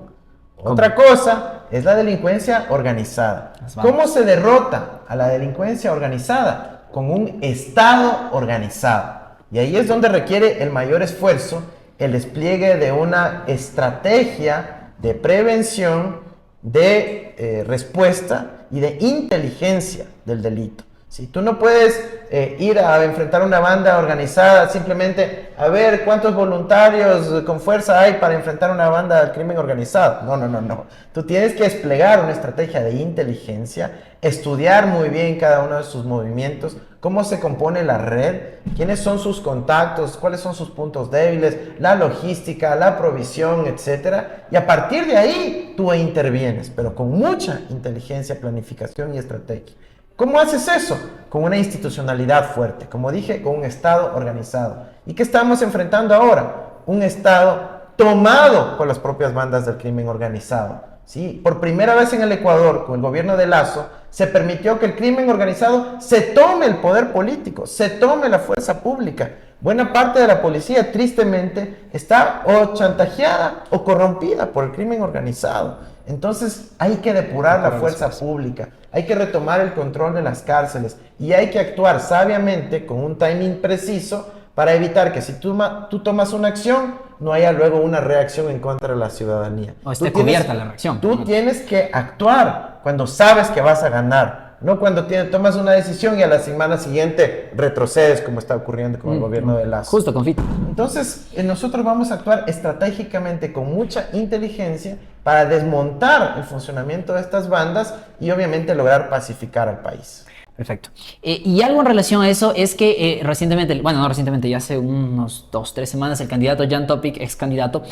Otra cosa es la delincuencia organizada. ¿Cómo se derrota a la delincuencia organizada? Con un Estado organizado. Y ahí es donde requiere el mayor esfuerzo el despliegue de una estrategia de prevención, de respuesta y de inteligencia del delito. Si tú no puedes ir a enfrentar una banda organizada simplemente a ver cuántos voluntarios con fuerza hay para enfrentar una banda del crimen organizado. No. Tú tienes que desplegar una estrategia de inteligencia, estudiar muy bien cada uno de sus movimientos, cómo se compone la red, quiénes son sus contactos, cuáles son sus puntos débiles, la logística, la provisión, etcétera. Y a partir de ahí tú intervienes, pero con mucha inteligencia, planificación y estrategia. ¿Cómo haces eso? Con una institucionalidad fuerte, como dije, con un Estado organizado. ¿Y qué estamos enfrentando ahora? Un Estado tomado por las propias bandas del crimen organizado. ¿Sí? Por primera vez en el Ecuador, con el gobierno de Lasso, se permitió que el crimen organizado se tome el poder político, se tome la fuerza pública. Buena parte de la policía, tristemente, está o chantajeada o corrompida por el crimen organizado. Entonces hay que depurar la fuerza pública, hay que retomar el control de las cárceles y hay que actuar sabiamente con un timing preciso para evitar que si tú tomas una acción, no haya luego una reacción en contra de la ciudadanía. O esté cubierta la reacción. Tú tienes que actuar cuando sabes que vas a ganar, no cuando tomas una decisión y a la semana siguiente retrocedes, como está ocurriendo con el gobierno de Lasso. Justo, confito. Entonces, nosotros vamos a actuar estratégicamente con mucha inteligencia para desmontar el funcionamiento de estas bandas y obviamente lograr pacificar al país. Perfecto. Y algo en relación a eso es que recientemente, bueno, no recientemente, ya hace unos 2-3 semanas, el candidato Jan Topic, ex candidato,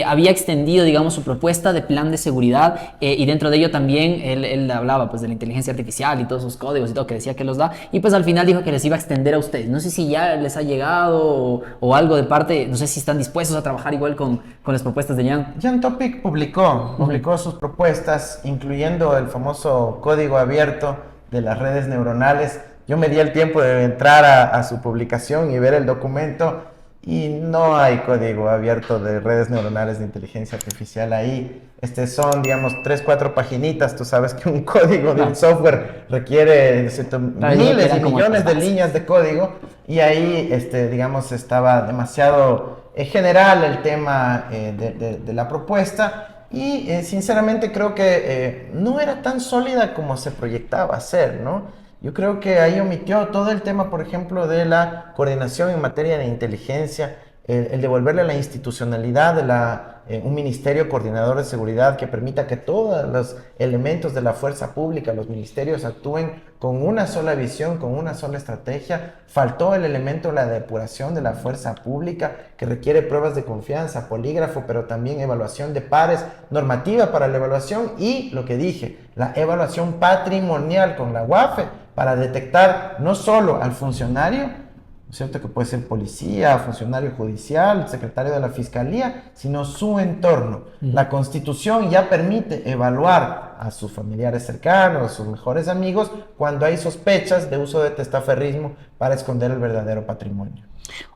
había extendido, digamos, su propuesta de plan de seguridad y dentro de ello también él hablaba pues de la inteligencia artificial y todos esos códigos y todo que decía que los da y pues al final dijo que les iba a extender a ustedes. No sé si ya les ha llegado o algo de parte, no sé si están dispuestos a trabajar igual con las propuestas de Jan. Jan Topic publicó sus propuestas, incluyendo el famoso código abierto de las redes neuronales. Yo me di el tiempo de entrar a su publicación y ver el documento y no hay código abierto de redes neuronales de inteligencia artificial ahí. Son, digamos, 3-4 paginitas. Tú sabes que un código de un software requiere miles y millones de líneas de código y ahí, digamos, estaba demasiado general el tema de la propuesta. Y sinceramente creo que no era tan sólida como se proyectaba ser, ¿no? Yo creo que ahí omitió todo el tema, por ejemplo, de la coordinación en materia de inteligencia, el devolverle la institucionalidad de un ministerio coordinador de seguridad que permita que todos los elementos de la fuerza pública, los ministerios, actúen con una sola visión, con una sola estrategia. Faltó el elemento de la depuración de la fuerza pública, que requiere pruebas de confianza, polígrafo, pero también evaluación de pares, normativa para la evaluación y, lo que dije, la evaluación patrimonial con la UAFE para detectar no solo al funcionario, ¿cierto? Que puede ser policía, funcionario judicial, secretario de la fiscalía, sino su entorno. La Constitución ya permite evaluar a sus familiares cercanos, a sus mejores amigos, cuando hay sospechas de uso de testaferrismo para esconder el verdadero patrimonio.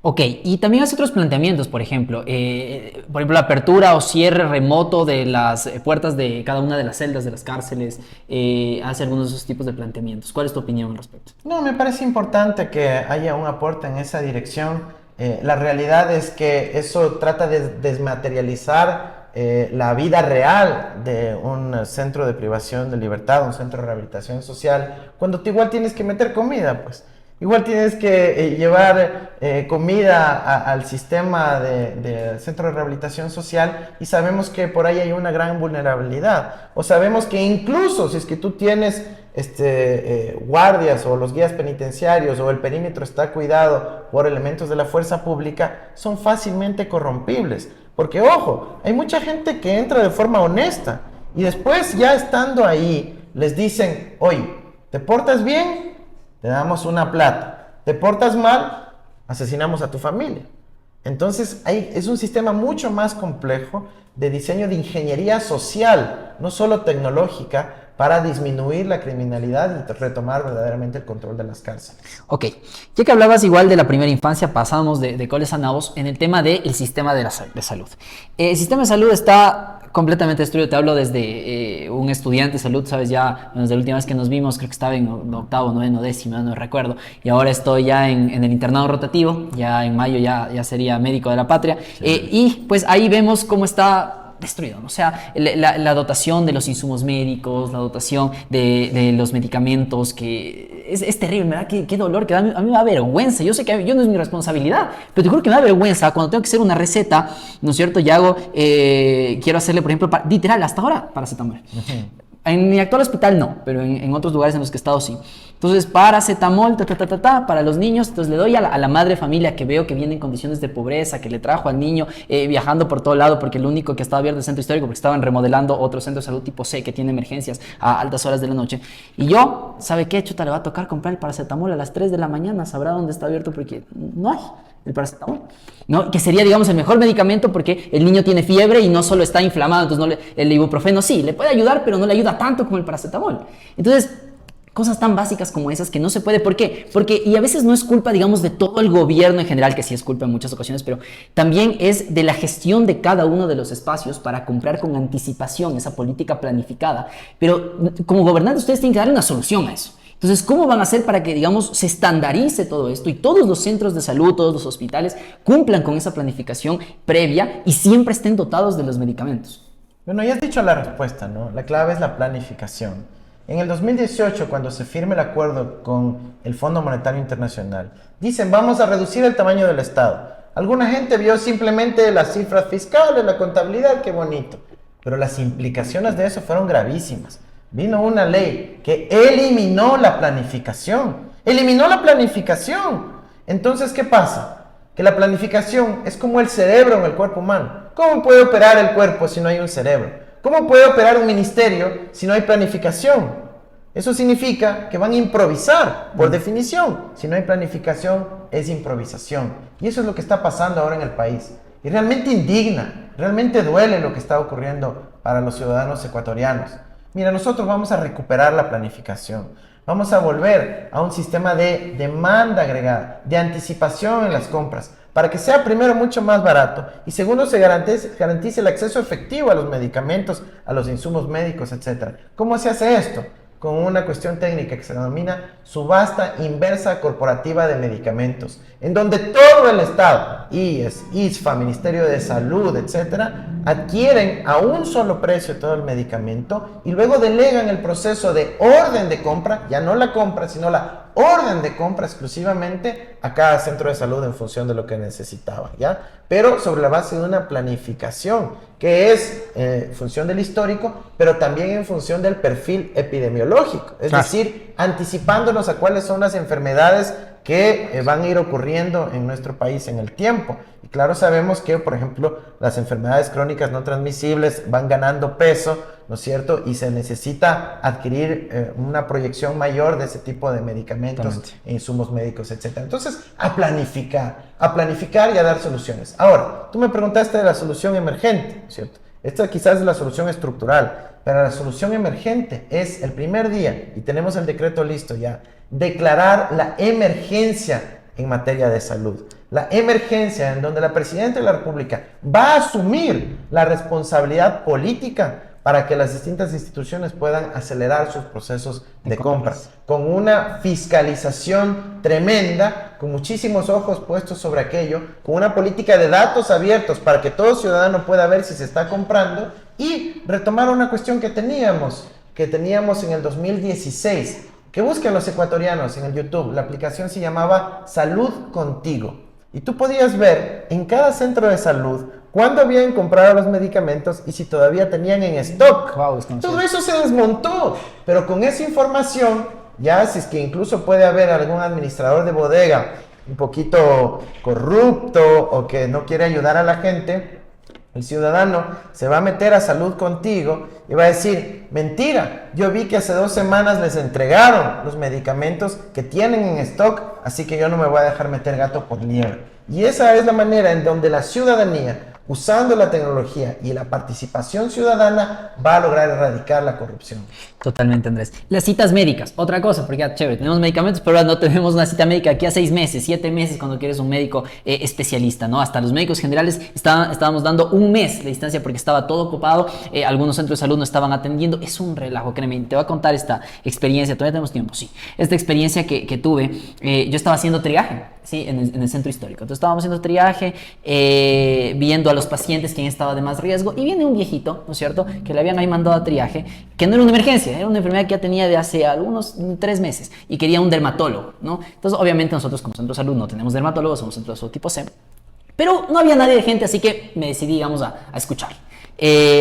Ok, y también hace otros planteamientos, por ejemplo, la apertura o cierre remoto de las puertas de cada una de las celdas de las cárceles, hace algunos de esos tipos de planteamientos. ¿Cuál es tu opinión al respecto? No, me parece importante que haya un aporte en esa dirección. La realidad es que eso trata de desmaterializar la vida real de un centro de privación de libertad, un centro de rehabilitación social, cuando tú igual tienes que meter comida, pues. Igual tienes que llevar comida al sistema del centro de rehabilitación social y sabemos que por ahí hay una gran vulnerabilidad. O sabemos que incluso si es que tú tienes guardias o los guías penitenciarios o el perímetro está cuidado por elementos de la fuerza pública, son fácilmente corrompibles. Porque, ojo, hay mucha gente que entra de forma honesta y después ya estando ahí les dicen, oye, ¿te portas bien? Te damos una plata. Te portas mal, asesinamos a tu familia. Entonces, es un sistema mucho más complejo de diseño de ingeniería social, no solo tecnológica, para disminuir la criminalidad y retomar verdaderamente el control de las cárceles. Ok, ya que hablabas igual de la primera infancia, pasamos de coles a nabos en el tema del sistema de salud. El sistema de salud está completamente destruido. Te hablo desde un estudiante de salud, sabes, ya desde la última vez que nos vimos, creo que estaba en octavo, noveno, décimo, no recuerdo, y ahora estoy ya en el internado rotativo, ya en mayo ya sería médico de la patria, y pues ahí vemos cómo está destruido, ¿no? O sea, la dotación de los insumos médicos, la dotación de los medicamentos, que es terrible, ¿verdad? Qué dolor, que a mí me da vergüenza. Yo sé que yo no es mi responsabilidad, pero te juro que me da vergüenza cuando tengo que hacer una receta, ¿no es cierto? Y hago, quiero hacerle, por ejemplo, literal, hasta ahora, paracetamol. En mi actual hospital no, pero en otros lugares en los que he estado sí. Entonces, paracetamol, para los niños. Entonces, le doy a la madre familia que veo que viene en condiciones de pobreza, que le trajo al niño viajando por todo lado, porque el único que estaba abierto es el centro histórico, porque estaban remodelando otro centro de salud tipo C que tiene emergencias a altas horas de la noche. Y yo, ¿sabe qué? Chuta, le va a tocar comprar el paracetamol a las 3 de la mañana. Sabrá dónde está abierto porque no hay el paracetamol, ¿no? Que sería, digamos, el mejor medicamento porque el niño tiene fiebre y no solo está inflamado, entonces el ibuprofeno sí, le puede ayudar, pero no le ayuda tanto como el paracetamol. Entonces, cosas tan básicas como esas que no se puede. ¿Por qué? Porque, y a veces no es culpa, digamos, de todo el gobierno en general, que sí es culpa en muchas ocasiones, pero también es de la gestión de cada uno de los espacios para comprar con anticipación esa política planificada. Pero como gobernantes ustedes tienen que darle una solución a eso. Entonces, ¿cómo van a hacer para que, digamos, se estandarice todo esto y todos los centros de salud, todos los hospitales cumplan con esa planificación previa y siempre estén dotados de los medicamentos? Bueno, ya has dicho la respuesta, ¿no? La clave es la planificación. En el 2018, cuando se firme el acuerdo con el Fondo Monetario Internacional, dicen, vamos a reducir el tamaño del Estado. Alguna gente vio simplemente las cifras fiscales, la contabilidad, qué bonito. Pero las implicaciones de eso fueron gravísimas. Vino una ley que eliminó la planificación. ¡Eliminó la planificación! Entonces, ¿qué pasa? Que la planificación es como el cerebro en el cuerpo humano. ¿Cómo puede operar el cuerpo si no hay un cerebro? ¿Cómo puede operar un ministerio si no hay planificación? Eso significa que van a improvisar, por definición. Si no hay planificación, es improvisación. Y eso es lo que está pasando ahora en el país. Y realmente indigna, realmente duele lo que está ocurriendo para los ciudadanos ecuatorianos. Mira, nosotros vamos a recuperar la planificación. Vamos a volver a un sistema de demanda agregada, de anticipación en las compras, para que sea primero mucho más barato y segundo se garantice el acceso efectivo a los medicamentos, a los insumos médicos, etc. ¿Cómo se hace esto? Con una cuestión técnica que se denomina subasta inversa corporativa de medicamentos, en donde todo el Estado, IES, ISFA, Ministerio de Salud, etcétera, adquieren a un solo precio todo el medicamento y luego delegan el proceso de orden de compra, ya no la compra, sino la orden de compra exclusivamente a cada centro de salud en función de lo que necesitaba, ¿ya? Pero sobre la base de una planificación que es función del histórico, pero también en función del perfil epidemiológico, es decir, anticipándonos a cuáles son las enfermedades que van a ir ocurriendo en nuestro país en el tiempo. Y claro, sabemos que, por ejemplo, las enfermedades crónicas no transmisibles van ganando peso, ¿no es cierto? Y se necesita adquirir una proyección mayor de ese tipo de medicamentos, insumos médicos, etc. Entonces, a planificar y a dar soluciones. Ahora, tú me preguntaste de la solución emergente, ¿cierto? Esta quizás es la solución estructural, pero la solución emergente es el primer día, y tenemos el decreto listo ya, declarar la emergencia en materia de salud. La emergencia en donde la Presidenta de la República va a asumir la responsabilidad política para que las distintas instituciones puedan acelerar sus procesos de compra, con una fiscalización tremenda, con muchísimos ojos puestos sobre aquello, con una política de datos abiertos para que todo ciudadano pueda ver si se está comprando y retomar una cuestión que teníamos en el 2016, que busquen los ecuatorianos en el YouTube. La aplicación se llamaba Salud Contigo. Y tú podías ver en cada centro de salud cuándo habían comprado los medicamentos y si todavía tenían en stock. Todo eso se desmontó. Pero con esa información, ya si es que incluso puede haber algún administrador de bodega un poquito corrupto o que no quiere ayudar a la gente, el ciudadano se va a meter a Salud Contigo y va a decir, mentira, yo vi que hace 2 semanas les entregaron los medicamentos que tienen en stock, así que yo no me voy a dejar meter gato por liebre. Y esa es la manera en donde la ciudadanía usando la tecnología y la participación ciudadana, va a lograr erradicar la corrupción. Totalmente, Andrés. Las citas médicas, otra cosa, porque ya, chévere, tenemos medicamentos, pero ahora no tenemos una cita médica aquí a 6 meses, 7 meses cuando quieres un médico especialista, ¿no? Hasta los médicos generales estábamos dando un mes de distancia porque estaba todo ocupado, algunos centros de salud no estaban atendiendo. Es un relajo, créeme. Te voy a contar esta experiencia, todavía tenemos tiempo, sí. Esta experiencia que tuve, yo estaba haciendo triaje, ¿sí? En el centro histórico. Entonces estábamos haciendo triaje, viendo a los pacientes quién estaba de más riesgo, y viene un viejito, ¿no es cierto?, que le habían ahí mandado a triaje, que no era una emergencia, era una enfermedad que ya tenía de hace algunos 3 meses y quería un dermatólogo, ¿no? Entonces, obviamente nosotros como centro de salud no tenemos dermatólogos, somos centro de salud tipo C, pero no había nadie de gente, así que me decidí, digamos, a escuchar.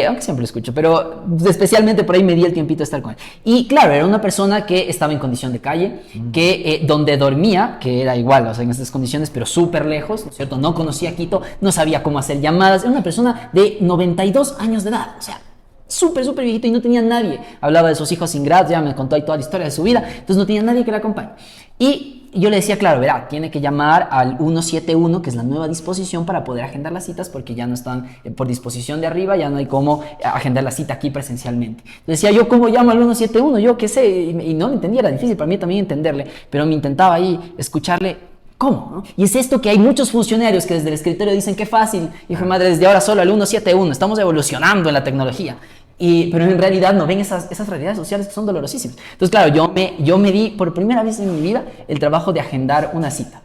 Aunque siempre lo escucho, pero especialmente por ahí me di el tiempito de estar con él. Y claro, era una persona que estaba en condición de calle, que donde dormía, que era igual, o sea, en estas condiciones, pero súper lejos, ¿no es cierto? No conocía Quito, no sabía cómo hacer llamadas. Era una persona de 92 años de edad, o sea, súper viejito, y no tenía nadie. Hablaba de sus hijos ingratos, ya me contó ahí toda la historia de su vida, entonces no tenía nadie que le acompañe. Y yo le decía, claro, verá, tiene que llamar al 171, que es la nueva disposición para poder agendar las citas, porque ya no están por disposición de arriba, ya no hay cómo agendar la cita aquí presencialmente. Decía yo, ¿cómo llamo al 171? Yo qué sé, y no lo entendía, era difícil para mí también entenderle, pero me intentaba ahí escucharle. ¿Cómo? ¿No? Y es esto que hay muchos funcionarios que desde el escritorio dicen, qué fácil, hijo de madre, desde ahora solo al 171, estamos evolucionando en la tecnología. Pero en realidad no ven esas realidades sociales que son dolorosísimas. Entonces, claro, yo me di por primera vez en mi vida el trabajo de agendar una cita.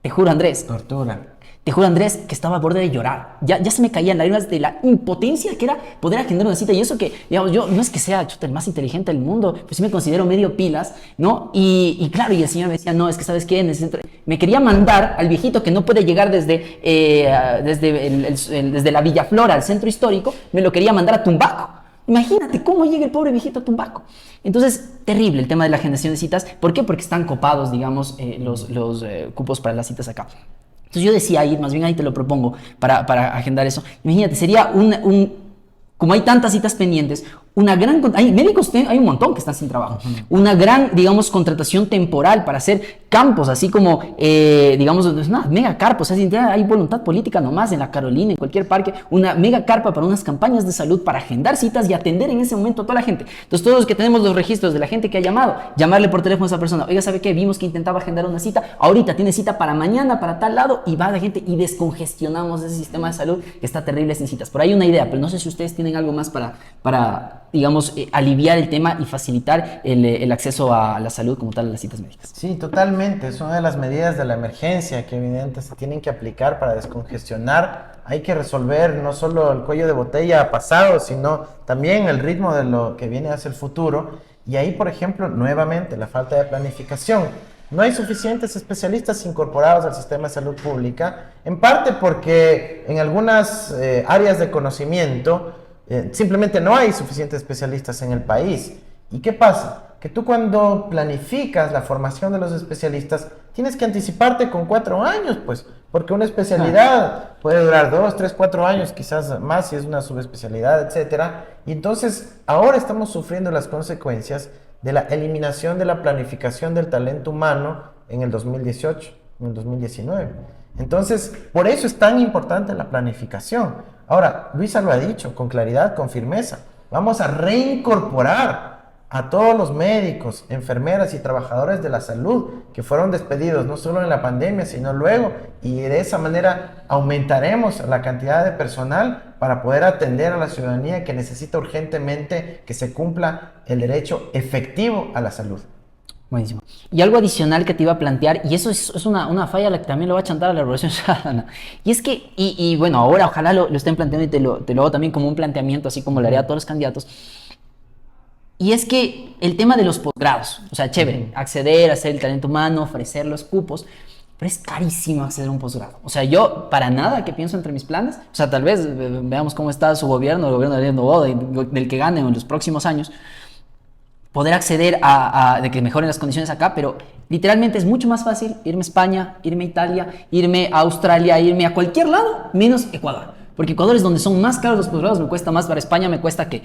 Te juro, Andrés. Tortura. Te juro, Andrés, que estaba a borde de llorar. Ya se me caían lágrimas de la impotencia que era poder agendar una cita. Y eso que, digamos, yo no es que sea el más inteligente del mundo, pues sí me considero medio pilas, ¿no? Y claro, y el señor me decía, no, es que ¿sabes qué? Me quería mandar al viejito que no puede llegar desde la Villaflora al centro histórico, me lo quería mandar a Tumbaco. Imagínate cómo llega el pobre viejito a Tumbaco. Entonces, terrible el tema de la agendación de citas. ¿Por qué? Porque están copados, digamos, los cupos para las citas acá. Entonces yo decía ahí, más bien ahí te lo propongo para agendar eso. Imagínate, sería como hay tantas citas pendientes, una gran... Hay médicos, hay un montón que están sin trabajo. Una gran, digamos, contratación temporal para hacer campos, así como, digamos, una mega carpa. O sea, si hay voluntad política nomás en la Carolina, en cualquier parque, una mega carpa para unas campañas de salud para agendar citas y atender en ese momento a toda la gente. Entonces, todos los que tenemos los registros de la gente que ha llamado, llamarle por teléfono a esa persona. Oiga, ¿sabe qué? Vimos que intentaba agendar una cita. Ahorita tiene cita para mañana, para tal lado, y va la gente y descongestionamos ese sistema de salud que está terrible sin citas. Por ahí una idea, pero no sé si ustedes tienen algo más para digamos, aliviar el tema y facilitar el acceso a la salud como tal, a las citas médicas. Sí, totalmente. Es una de las medidas de la emergencia que evidentemente se tienen que aplicar para descongestionar. Hay que resolver no solo el cuello de botella pasado, sino también el ritmo de lo que viene hacia el futuro. Y ahí, por ejemplo, nuevamente, la falta de planificación. No hay suficientes especialistas incorporados al sistema de salud pública, en parte porque en algunas áreas de conocimiento simplemente no hay suficientes especialistas en el país. ¿Y qué pasa? Que tú cuando planificas la formación de los especialistas tienes que anticiparte con 4 años, pues, porque una especialidad puede durar 2, 3, 4 años, quizás más si es una subespecialidad, etcétera. Y entonces ahora estamos sufriendo las consecuencias de la eliminación de la planificación del talento humano en el 2018, en el 2019. Entonces, por eso es tan importante la planificación. Ahora, Luisa lo ha dicho con claridad, con firmeza. Vamos a reincorporar a todos los médicos, enfermeras y trabajadores de la salud que fueron despedidos no solo en la pandemia, sino luego, y de esa manera aumentaremos la cantidad de personal para poder atender a la ciudadanía que necesita urgentemente que se cumpla el derecho efectivo a la salud. Buenísimo. Y algo adicional que te iba a plantear, y eso es una falla a la que también lo va a chantar a la Revolución Ciudadana, y es que, y bueno, ahora ojalá lo estén planteando y te lo hago también como un planteamiento, así como lo haré a todos los candidatos, y es que el tema de los posgrados, o sea, chévere, acceder, hacer el talento humano, ofrecer los cupos, pero es carísimo acceder a un posgrado. O sea, yo para nada que pienso entre mis planes, o sea, tal vez veamos cómo está su gobierno, el gobierno de Novoa, del que gane en los próximos años, poder acceder de que mejoren las condiciones acá, pero literalmente es mucho más fácil irme a España, irme a Italia, irme a Australia, irme a cualquier lado, menos Ecuador. porque Ecuador es donde son más caros los posgrados, me cuesta más. Para España me cuesta que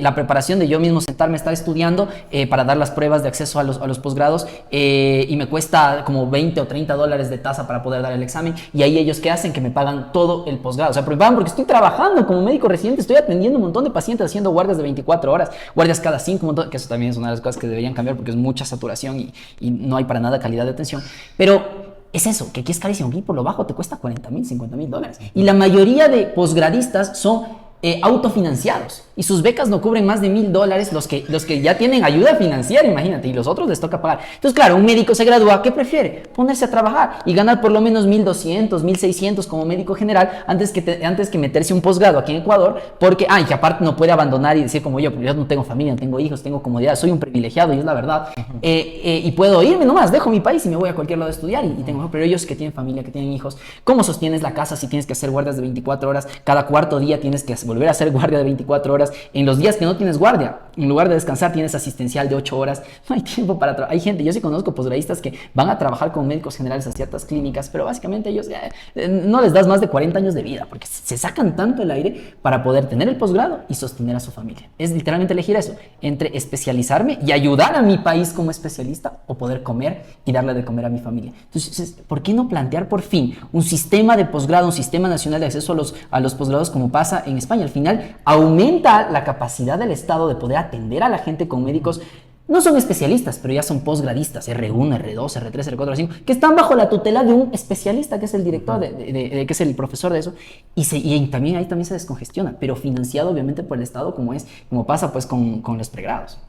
la preparación de yo mismo sentarme, estar estudiando para dar las pruebas de acceso a los posgrados, y me cuesta como 20 o 30 dólares de tasa para poder dar el examen, y ahí ellos ¿qué hacen? Que me pagan todo el posgrado, o sea, me pagan porque estoy trabajando como médico residente, estoy atendiendo un montón de pacientes, haciendo guardias de 24 horas, guardias cada 5, un montón, que eso también es una de las cosas que deberían cambiar porque es mucha saturación y no hay para nada calidad de atención, pero es eso, que aquí es carísimo, aquí por lo bajo te cuesta 40,000, 50,000 dólares. Y la mayoría de posgradistas son autofinanciados y sus becas no cubren más de $1,000 los que ya tienen ayuda financiera, imagínate, y los otros les toca pagar. Entonces, claro, un médico se gradúa, ¿qué prefiere? Ponerse a trabajar y ganar por lo menos 1,200, 1,600 como médico general antes que meterse un posgrado aquí en Ecuador, porque, y que aparte no puede abandonar y decir como yo no tengo familia, no tengo hijos, tengo comodidad, soy un privilegiado y es la verdad, y puedo irme nomás, dejo mi país y me voy a cualquier lado a estudiar y tengo, pero ellos que tienen familia, que tienen hijos, ¿cómo sostienes la casa si tienes que hacer guardias de 24 horas? Cada cuarto día tienes que volver a hacer guardia de 24 horas. En los días que no tienes guardia, en lugar de descansar, tienes asistencial de 8 horas. No hay tiempo para trabajar. Hay gente, yo sí conozco posgradistas que van a trabajar como médicos generales a ciertas clínicas, pero básicamente ellos no les das más de 40 años de vida, porque se sacan tanto el aire para poder tener el posgrado y sostener a su familia. Es literalmente elegir eso, entre especializarme y ayudar a mi país como especialista o poder comer y darle de comer a mi familia. Entonces, ¿por qué no plantear por fin un sistema de posgrado, un sistema nacional de acceso a los posgrados como pasa en España? Al final aumenta la capacidad del Estado de poder atender a la gente con médicos. No son especialistas, pero ya son posgradistas, R1, R2, R3, R4, R5, que están bajo la tutela de un especialista que es el director, que es el profesor de eso, y también ahí también se descongestiona, pero financiado obviamente por el Estado como pasa pues con los pregrados.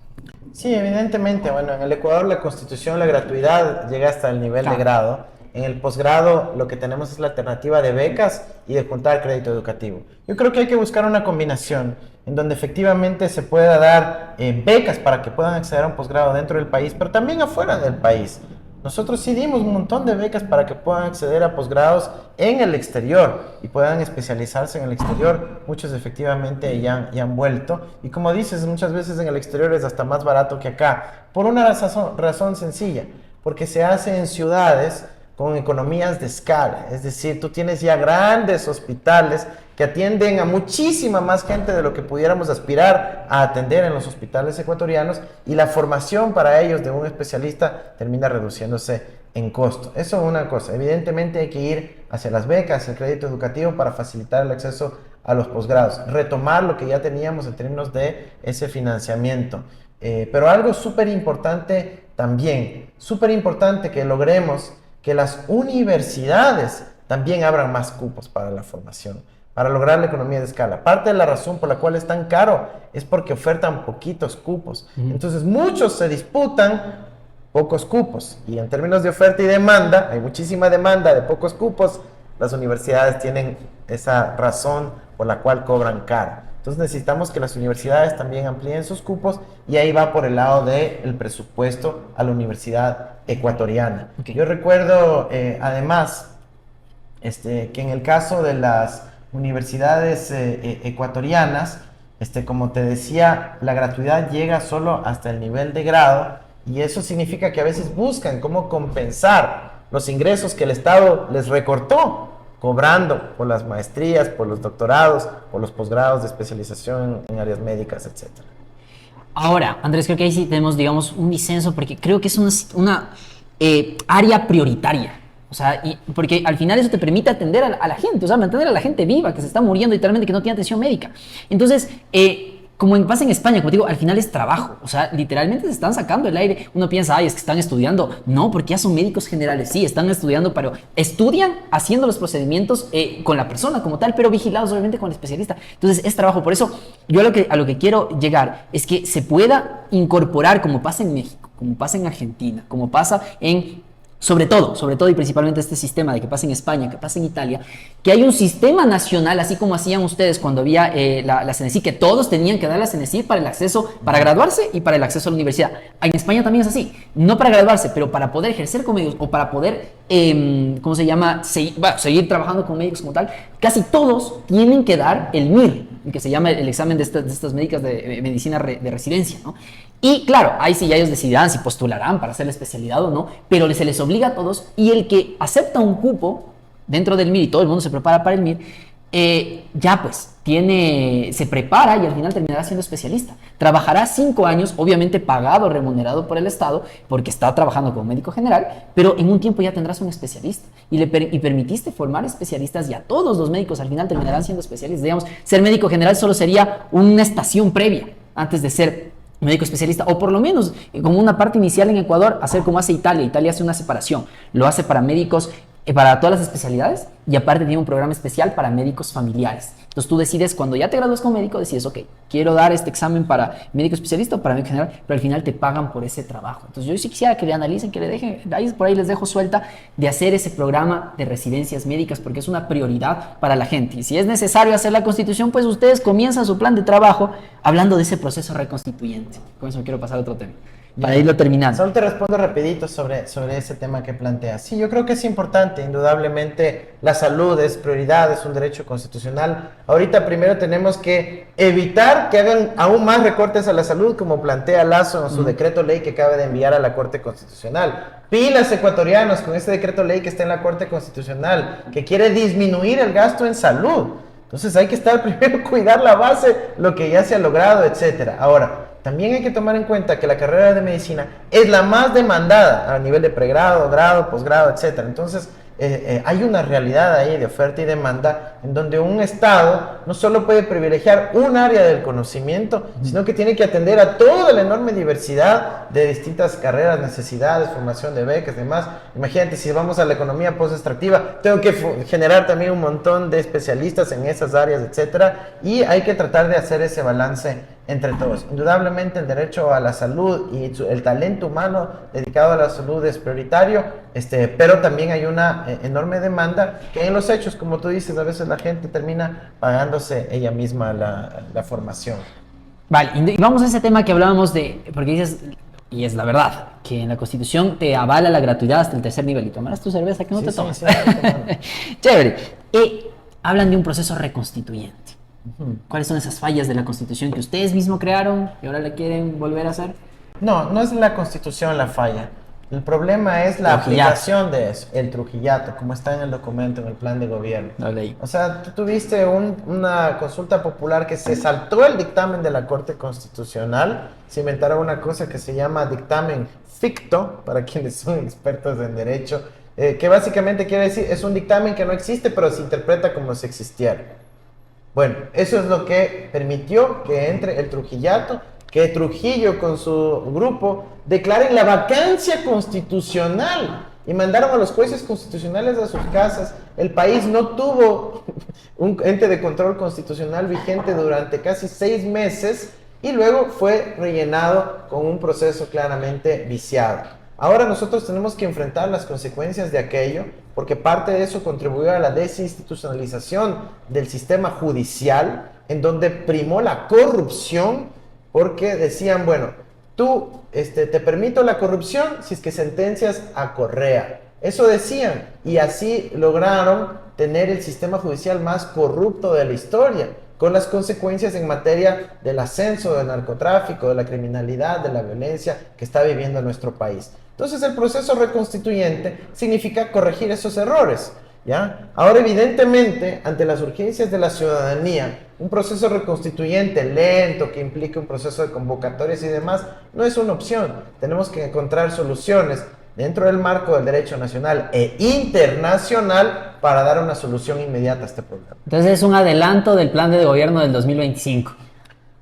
Sí, evidentemente. Bueno, en el Ecuador la Constitución, la gratuidad llega hasta el nivel de grado. En el posgrado lo que tenemos es la alternativa de becas y de juntar crédito educativo. Yo creo que hay que buscar una combinación en donde efectivamente se pueda dar becas para que puedan acceder a un posgrado dentro del país, pero también afuera del país. Nosotros sí dimos un montón de becas para que puedan acceder a posgrados en el exterior y puedan especializarse en el exterior. Muchos efectivamente ya han vuelto. Y como dices, muchas veces en el exterior es hasta más barato que acá, por una razón sencilla, porque se hace en ciudades con economías de escala, es decir, tú tienes ya grandes hospitales que atienden a muchísima más gente de lo que pudiéramos aspirar a atender en los hospitales ecuatorianos, y la formación para ellos de un especialista termina reduciéndose en costo. Eso es una cosa. Evidentemente hay que ir hacia las becas, el crédito educativo para facilitar el acceso a los posgrados, retomar lo que ya teníamos en términos de ese financiamiento. Pero algo súper importante también, súper importante que logremos que las universidades también abran más cupos para la formación, para lograr la economía de escala. Parte de la razón por la cual es tan caro es porque ofertan poquitos cupos. Entonces muchos se disputan pocos cupos, y en términos de oferta y demanda, hay muchísima demanda de pocos cupos, las universidades tienen esa razón por la cual cobran caro. Entonces necesitamos que las universidades también amplíen sus cupos, y ahí va por el lado del presupuesto a la universidad ecuatoriana. Okay. Yo recuerdo además que en el caso de las universidades ecuatorianas, como te decía, la gratuidad llega solo hasta el nivel de grado, y eso significa que a veces buscan cómo compensar los ingresos que el Estado les recortó, cobrando por las maestrías, por los doctorados, por los posgrados de especialización en áreas médicas, etc. Ahora, Andrés, creo que ahí sí tenemos, digamos, un disenso, porque creo que es una área prioritaria. O sea, porque al final eso te permite atender a la gente, o sea, mantener a la gente viva, que se está muriendo literalmente, que no tiene atención médica. Entonces, como pasa en España, como digo, al final es trabajo, o sea, literalmente se están sacando el aire. Uno piensa, es que están estudiando. No, porque ya son médicos generales, sí, están estudiando, pero estudian haciendo los procedimientos con la persona como tal, pero vigilados obviamente con el especialista. Entonces es trabajo. Por eso yo a lo que quiero llegar es que se pueda incorporar, como pasa en México, como pasa en Argentina, como pasa sobre todo y principalmente este sistema de que pasa en España, que pasa en Italia, que hay un sistema nacional, así como hacían ustedes cuando había la CENESID, que todos tenían que dar la CENESID para el acceso, para graduarse y para el acceso a la universidad. En España también es así, no para graduarse, pero para poder ejercer como médicos o para poder, seguir trabajando como médicos como tal, casi todos tienen que dar el MIR, que se llama el examen de estas médicas de medicina de residencia, ¿no? Y claro, ahí sí ya ellos decidirán si postularán para hacer la especialidad o no, pero se les obliga a todos, y el que acepta un cupo dentro del MIR, y todo el mundo se prepara para el MIR, ya pues se prepara y al final terminará siendo especialista. Trabajará 5 años, obviamente pagado, remunerado por el Estado, porque está trabajando como médico general, pero en un tiempo ya tendrás un especialista. Y permitiste formar especialistas y a todos los médicos al final terminarán siendo especialistas. Digamos, ser médico general solo sería una estación previa antes de ser médico especialista, o por lo menos como una parte inicial en Ecuador, hacer como hace Italia. Italia hace una separación, lo hace para médicos, para todas las especialidades, y aparte tiene un programa especial para médicos familiares. Entonces tú decides, cuando ya te gradúas como médico, decides, ok, quiero dar este examen para médico especialista o para médico general, pero al final te pagan por ese trabajo. Entonces yo sí quisiera que le analicen, que le dejen, por ahí les dejo suelta de hacer ese programa de residencias médicas, porque es una prioridad para la gente. Y si es necesario hacer la constitución, pues ustedes comienzan su plan de trabajo hablando de ese proceso reconstituyente. Con eso quiero pasar a otro tema, para irlo terminando. Solo te respondo rapidito sobre ese tema que planteas. Sí, yo creo que es importante, indudablemente la salud es prioridad, es un derecho constitucional. Ahorita primero tenemos que evitar que hagan aún más recortes a la salud, como plantea Lazo en su decreto ley que acaba de enviar a la Corte Constitucional. Pilas ecuatorianos con este decreto ley que está en la Corte Constitucional, que quiere disminuir el gasto en salud. Entonces hay que estar primero cuidar la base, lo que ya se ha logrado, etcétera. Ahora, también hay que tomar en cuenta que la carrera de medicina es la más demandada a nivel de pregrado, grado, posgrado, etc. Entonces, hay una realidad ahí de oferta y demanda en donde un Estado no solo puede privilegiar un área del conocimiento, sino que tiene que atender a toda la enorme diversidad de distintas carreras, necesidades, formación de becas y demás. Imagínate, si vamos a la economía post-extractiva, tengo que generar también un montón de especialistas en esas áreas, etc. Y hay que tratar de hacer ese balance entre todos. Indudablemente el derecho a la salud y el talento humano dedicado a la salud es prioritario, pero también hay una enorme demanda que en los hechos, como tú dices, a veces la gente termina pagándose ella misma la formación. Vale, y vamos a ese tema que hablábamos de, porque dices, y es la verdad, que en la Constitución te avala la gratuidad hasta el 3er nivel, y tomarás tu cerveza que no te tomas. Sí, chévere. Hablan de un proceso reconstituyente. ¿Cuáles son esas fallas de la Constitución que ustedes mismos crearon y ahora la quieren volver a hacer? No, no es la Constitución la falla. El problema es la aplicación de eso, el trujillato, como está en el documento, en el plan de gobierno. La ley. O sea, tú tuviste una consulta popular que se saltó el dictamen de la Corte Constitucional, se inventaron una cosa que se llama dictamen ficto, para quienes son expertos en derecho, que básicamente quiere decir, es un dictamen que no existe, pero se interpreta como si existiera. Bueno, eso es lo que permitió que entre el trujillato, que Trujillo con su grupo declaren la vacancia constitucional y mandaron a los jueces constitucionales a sus casas. El país no tuvo un ente de control constitucional vigente durante casi 6 meses y luego fue rellenado con un proceso claramente viciado. Ahora nosotros tenemos que enfrentar las consecuencias de aquello, porque parte de eso contribuyó a la desinstitucionalización del sistema judicial, en donde primó la corrupción, porque decían, bueno, tú te permito la corrupción si es que sentencias a Correa. Eso decían, y así lograron tener el sistema judicial más corrupto de la historia, con las consecuencias en materia del ascenso del narcotráfico, de la criminalidad, de la violencia que está viviendo nuestro país. Entonces el proceso reconstituyente significa corregir esos errores, ¿ya? Ahora, evidentemente, ante las urgencias de la ciudadanía, un proceso reconstituyente lento que implique un proceso de convocatorias y demás, no es una opción. Tenemos que encontrar soluciones dentro del marco del derecho nacional e internacional para dar una solución inmediata a este problema. Entonces es un adelanto del plan de gobierno del 2025.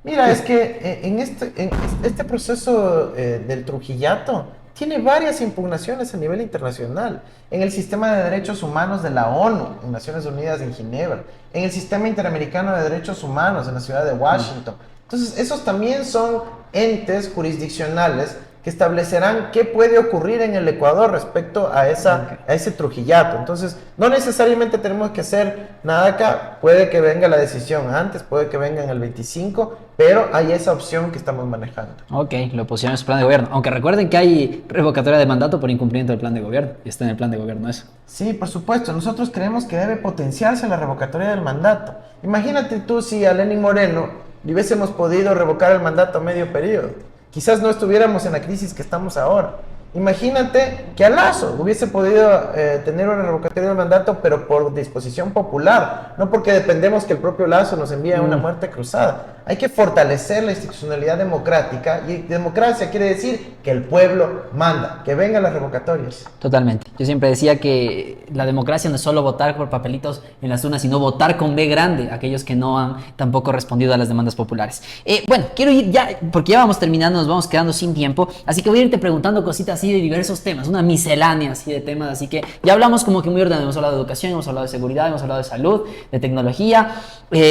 Mira, es que en este proceso del trujillato tiene varias impugnaciones a nivel internacional, en el sistema de derechos humanos de la ONU, en Naciones Unidas en Ginebra, en el sistema interamericano de derechos humanos en la ciudad de Washington. Entonces, esos también son entes jurisdiccionales que establecerán qué puede ocurrir en el Ecuador respecto a ese trujillato. Entonces, no necesariamente tenemos que hacer nada acá. Puede que venga la decisión antes, puede que venga en el 25, pero hay esa opción que estamos manejando. Ok, lo pusieron en su plan de gobierno. Aunque recuerden que hay revocatoria de mandato por incumplimiento del plan de gobierno. Y está en el plan de gobierno eso. Sí, por supuesto. Nosotros creemos que debe potenciarse la revocatoria del mandato. Imagínate tú si a Lenín Moreno le hubiésemos podido revocar el mandato a medio periodo. Quizás no estuviéramos en la crisis que estamos ahora. Imagínate que a Lazo hubiese podido tener una revocatoria del mandato, pero por disposición popular, no porque dependemos que el propio Lazo nos envíe a una muerte cruzada. Hay que fortalecer la institucionalidad democrática, y democracia quiere decir que el pueblo manda, que vengan las revocatorias. Totalmente. Yo siempre decía que la democracia no es solo votar por papelitos en las urnas, sino votar con B grande, aquellos que no han tampoco respondido a las demandas populares. Bueno, quiero ir ya, porque ya vamos terminando, nos vamos quedando sin tiempo, así que voy a irte preguntando cositas así de diversos temas, una miscelánea así de temas, así que ya hablamos como que muy ordenado, hemos hablado de educación, hemos hablado de seguridad, hemos hablado de salud, de tecnología,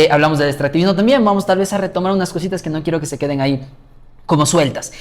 hablamos del extractivismo también, vamos tal vez a retomar unas cositas que no quiero que se queden ahí como sueltas.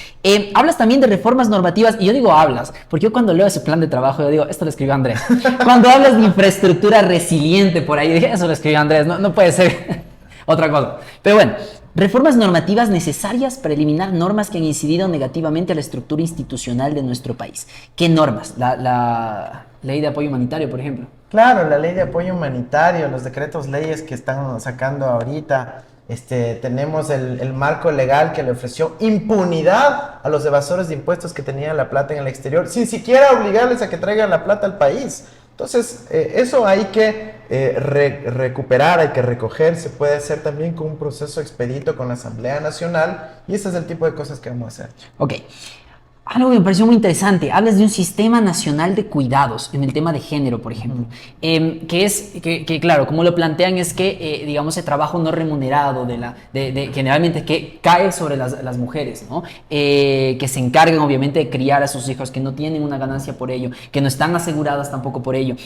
Hablas también de reformas normativas, y yo digo hablas, porque yo cuando leo ese plan de trabajo, yo digo, esto lo escribió Andrés. Cuando hablas de infraestructura resiliente por ahí, dije, eso lo escribió Andrés, no puede ser otra cosa. Pero bueno, reformas normativas necesarias para eliminar normas que han incidido negativamente a la estructura institucional de nuestro país. ¿Qué normas? La ley de apoyo humanitario, por ejemplo. Claro, la ley de apoyo humanitario, los decretos leyes que están sacando ahorita. Tenemos el marco legal que le ofreció impunidad a los evasores de impuestos que tenían la plata en el exterior, sin siquiera obligarles a que traigan la plata al país. Entonces, eso hay que recuperar, hay que recoger, se puede hacer también con un proceso expedito con la Asamblea Nacional, y ese es el tipo de cosas que vamos a hacer. Ok. Algo que me pareció muy interesante, hablas de un sistema nacional de cuidados en el tema de género, por ejemplo, que claro, como lo plantean es que, digamos, el trabajo no remunerado generalmente que cae sobre las mujeres, ¿no? Que se encargan obviamente de criar a sus hijos, que no tienen una ganancia por ello, que no están aseguradas tampoco por ello.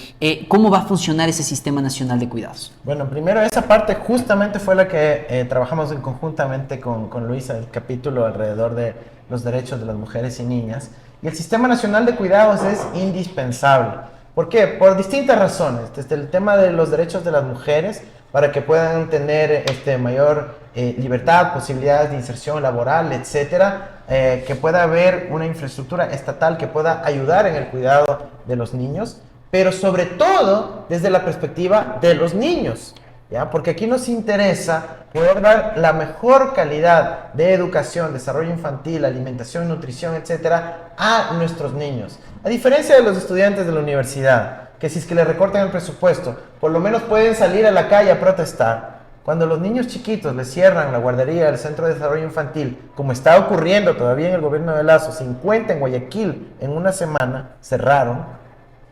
¿Cómo va a funcionar ese sistema nacional de cuidados? Bueno, primero esa parte justamente fue la que trabajamos conjuntamente con Luisa, el capítulo alrededor de los derechos de las mujeres y niñas. Y el Sistema Nacional de Cuidados es indispensable. ¿Por qué? Por distintas razones. Desde el tema de los derechos de las mujeres, para que puedan tener mayor libertad, posibilidades de inserción laboral, etcétera, que pueda haber una infraestructura estatal que pueda ayudar en el cuidado de los niños, pero sobre todo desde la perspectiva de los niños. ¿Ya? Porque aquí nos interesa poder dar la mejor calidad de educación, desarrollo infantil, alimentación, nutrición, etcétera, a nuestros niños. A diferencia de los estudiantes de la universidad, que si es que le recortan el presupuesto, por lo menos pueden salir a la calle a protestar. Cuando los niños chiquitos les cierran la guardería, el centro de desarrollo infantil, como está ocurriendo todavía en el gobierno de Lazo, 50 en Guayaquil en una semana, cerraron,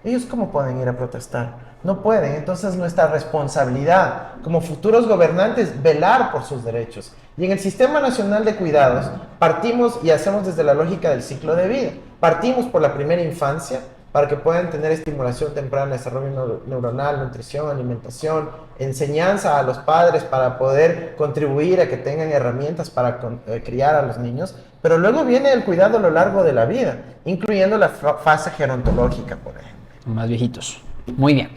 ¿ellos cómo pueden ir a protestar? No pueden. Entonces nuestra responsabilidad como futuros gobernantes velar por sus derechos. Y en el Sistema Nacional de Cuidados partimos y hacemos desde la lógica del ciclo de vida. Partimos por la primera infancia para que puedan tener estimulación temprana, desarrollo neuronal, nutrición, alimentación, enseñanza a los padres para poder contribuir a que tengan herramientas para criar a los niños. Pero luego viene el cuidado a lo largo de la vida, incluyendo la fase gerontológica, por ejemplo. Más viejitos. Muy bien.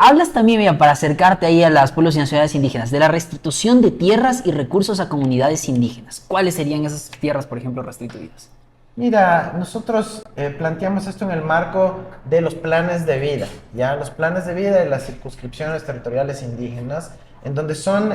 Hablas también, mira, para acercarte ahí a los pueblos y nacionalidades indígenas, de la restitución de tierras y recursos a comunidades indígenas. ¿Cuáles serían esas tierras, por ejemplo, restituidas? Mira, nosotros planteamos esto en el marco de los planes de vida, ¿ya? Los planes de vida de las circunscripciones territoriales indígenas, en donde son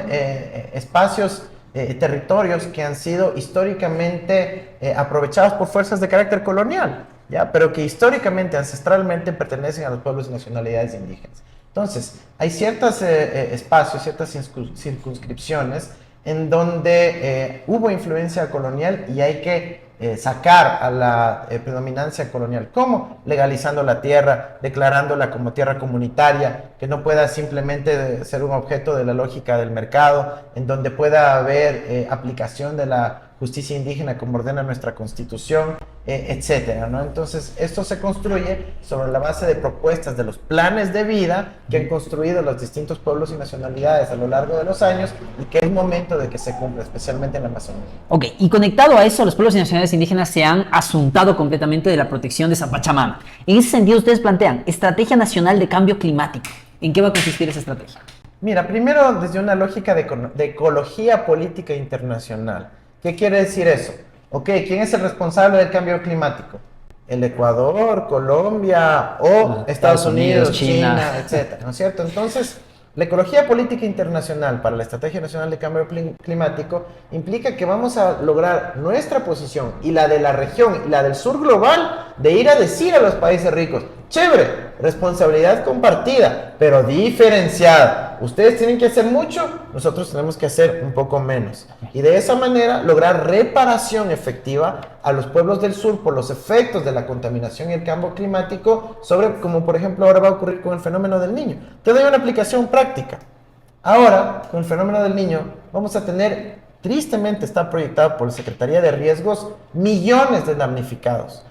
espacios, territorios que han sido históricamente aprovechados por fuerzas de carácter colonial, ¿ya? Pero que históricamente, ancestralmente, pertenecen a los pueblos y nacionalidades indígenas. Entonces, hay ciertos espacios, ciertas circunscripciones en donde hubo influencia colonial y hay que sacar a la predominancia colonial. ¿Cómo? Legalizando la tierra, declarándola como tierra comunitaria, que no pueda simplemente ser un objeto de la lógica del mercado, en donde pueda haber aplicación de la justicia indígena como ordena nuestra Constitución, etcétera, ¿no? Entonces, esto se construye sobre la base de propuestas de los planes de vida que han construido los distintos pueblos y nacionalidades a lo largo de los años y que es momento de que se cumpla, especialmente en la Amazonía. Ok, y conectado a eso, los pueblos y nacionalidades indígenas se han asuntado completamente de la protección de esa Pachamama. En ese sentido, ustedes plantean Estrategia Nacional de Cambio Climático. ¿En qué va a consistir esa estrategia? Mira, primero desde una lógica de ecología política internacional. ¿Qué quiere decir eso? Ok, ¿quién es el responsable del cambio climático? El Ecuador, Colombia o Estados Unidos, China, etcétera, ¿no es cierto? Entonces, La ecología política internacional para la Estrategia Nacional de Cambio Climático implica que vamos a lograr nuestra posición y la de la región y la del sur global de ir a decir a los países ricos, chévere, responsabilidad compartida, pero diferenciada. Ustedes tienen que hacer mucho, nosotros tenemos que hacer un poco menos. Y de esa manera lograr reparación efectiva a los pueblos del sur por los efectos de la contaminación y el cambio climático, sobre, como por ejemplo ahora va a ocurrir con el fenómeno del Niño. Te doy una aplicación práctica. Ahora, con el fenómeno del Niño, vamos a tener, tristemente está proyectado por la Secretaría de Riesgos, millones de damnificados,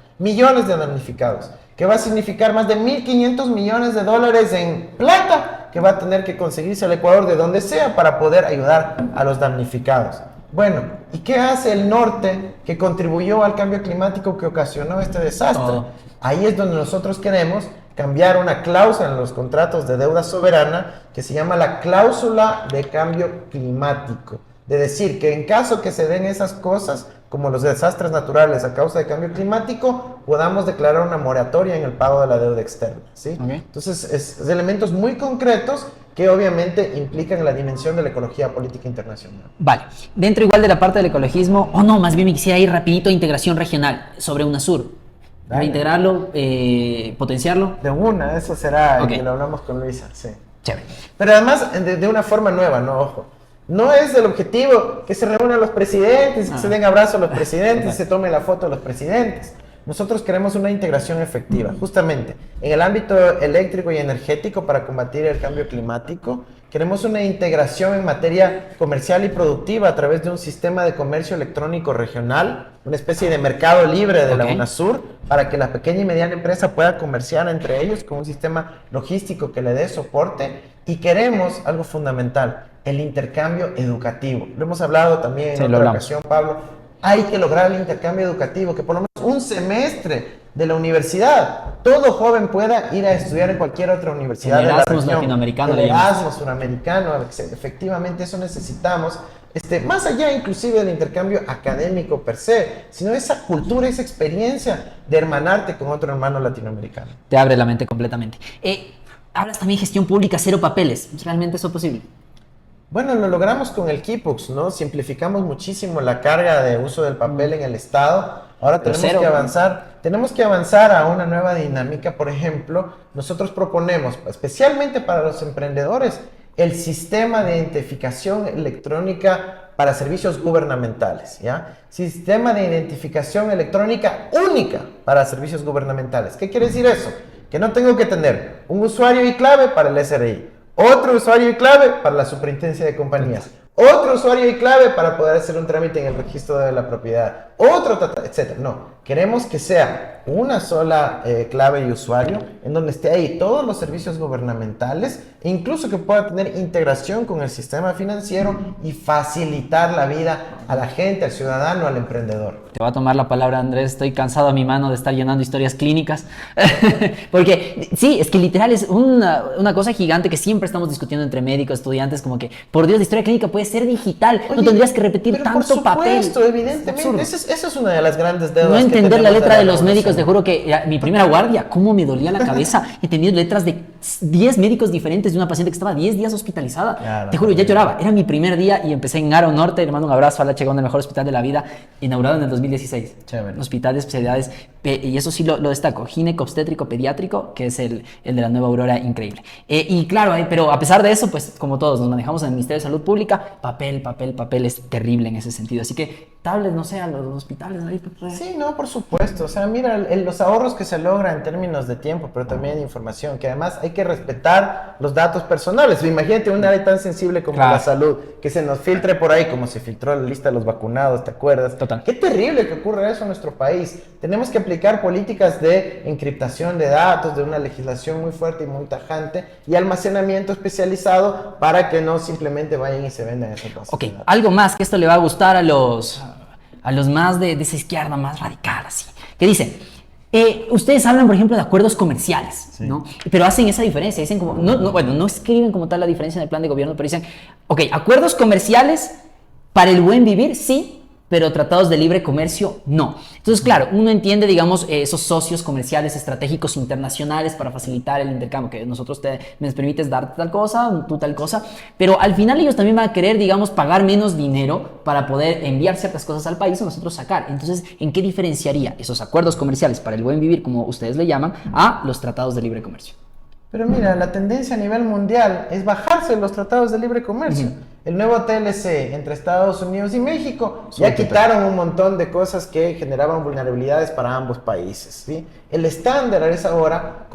que va a significar más de 1.500 millones de dólares en plata que va a tener que conseguirse el Ecuador de donde sea para poder ayudar a los damnificados. Bueno, ¿y qué hace el norte que contribuyó al cambio climático que ocasionó este desastre? Ahí es donde nosotros queremos cambiar una cláusula en los contratos de deuda soberana que se llama la cláusula de cambio climático. De decir que en caso que se den esas cosas, como los desastres naturales a causa de cambio climático, podamos declarar una moratoria en el pago de la deuda externa, ¿sí? Okay. Entonces, es elementos muy concretos que obviamente implican la dimensión de la ecología política internacional. Vale, dentro igual de la parte del ecologismo, más bien me quisiera ir rapidito a integración regional sobre UNASUR. Para integrarlo, potenciarlo. De una, eso será, que lo hablamos con Luisa, sí. Chévere. Pero además, de una forma nueva, ¿no? Ojo. No es el objetivo que se reúnan los presidentes, que se den abrazos a los presidentes, se tome la foto a los presidentes. Nosotros queremos una integración efectiva, justamente en el ámbito eléctrico y energético para combatir el cambio climático. Queremos una integración en materia comercial y productiva a través de un sistema de comercio electrónico regional, una especie de mercado libre de la UNASUR, para que la pequeña y mediana empresa pueda comerciar entre ellos con un sistema logístico que le dé soporte. Y queremos algo fundamental, el intercambio educativo. Lo hemos hablado también en otra ocasión, Pablo. Hay que lograr el intercambio educativo, que por lo menos un semestre de la universidad, todo joven pueda ir a estudiar en cualquier otra universidad de la región. Latinoamericano. El Erasmus suramericano, efectivamente eso necesitamos. Más allá inclusive del intercambio académico per se, sino esa cultura, esa experiencia de hermanarte con otro hermano latinoamericano. Te abre la mente completamente. Hablas también de gestión pública, cero papeles. ¿Es realmente eso posible? Bueno, lo logramos con el Kipux, ¿no? Simplificamos muchísimo la carga de uso del papel en el Estado. Ahora tenemos que avanzar a una nueva dinámica. Por ejemplo, nosotros proponemos, especialmente para los emprendedores, el sistema de identificación electrónica para servicios gubernamentales, ¿ya? Sistema de identificación electrónica única para servicios gubernamentales. ¿Qué quiere decir eso? Que no tengo que tener un usuario y clave para el SRI, otro usuario y clave para la superintendencia de compañías, otro usuario y clave para poder hacer un trámite en el registro de la propiedad, etcétera. No, queremos que sea una sola clave y usuario en donde esté ahí todos los servicios gubernamentales e incluso que pueda tener integración con el sistema financiero y facilitar la vida a la gente, al ciudadano, al emprendedor. Te voy a tomar la palabra, Andrés. Estoy cansado a mi mano de estar llenando historias clínicas. Porque sí, es que literal es una cosa gigante que siempre estamos discutiendo entre médicos, estudiantes, como que, por Dios, la historia clínica puede ser digital. Oye, no tendrías que repetir tanto papel. Por supuesto, evidentemente. Esa es una de las grandes deudas. No entender la letra de los médicos, te juro que mi primera guardia, cómo me dolía la cabeza entendiendo letras de 10 médicos diferentes de una paciente que estaba 10 días hospitalizada. Claro, te juro, ya lloraba. Era mi primer día y empecé en Aro Norte. Le mando un abrazo a la Chegón, el mejor hospital de la vida, inaugurado en el 2016. Chévere. Hospital de especialidades, y eso sí lo destaco, gineco, obstétrico, pediátrico, que es el de la Nueva Aurora, increíble. Y claro, pero a pesar de eso, pues como todos nos manejamos en el Ministerio de Salud Pública, papel es terrible en ese sentido. Así que tablets, no sé, a los hospitales. Sí, no, por supuesto. O sea, mira, los ahorros que se logran en términos de tiempo, pero también de información, que además hay que respetar los datos personales. Imagínate un área tan sensible como la salud, que se nos filtre por ahí, como se filtró la lista de los vacunados, ¿te acuerdas? Total. Qué terrible que ocurra eso en nuestro país. Tenemos que aplicar políticas de encriptación de datos, de una legislación muy fuerte y muy tajante, y almacenamiento especializado para que no simplemente vayan y se vendan esas cosas. Ok, algo más que esto le va a gustar a los más de esa izquierda más radical, así, que dice, ustedes hablan, por ejemplo, de acuerdos comerciales, sí, ¿no? Pero hacen esa diferencia, dicen como, no escriben como tal la diferencia en el plan de gobierno, pero dicen, ok, acuerdos comerciales para el buen vivir, sí, pero tratados de libre comercio no. Entonces, claro, uno entiende, digamos, esos socios comerciales estratégicos internacionales para facilitar el intercambio, que nosotros me permites dar tal cosa, tú tal cosa, pero al final ellos también van a querer, digamos, pagar menos dinero para poder enviar ciertas cosas al país y nosotros sacar. Entonces, ¿en qué diferenciaría esos acuerdos comerciales para el buen vivir, como ustedes le llaman, a los tratados de libre comercio? Pero mira, la tendencia a nivel mundial es bajarse los tratados de libre comercio. El nuevo TLC entre Estados Unidos y México ya quitaron un montón de cosas que generaban vulnerabilidades para ambos países, ¿sí? El estándar es ahora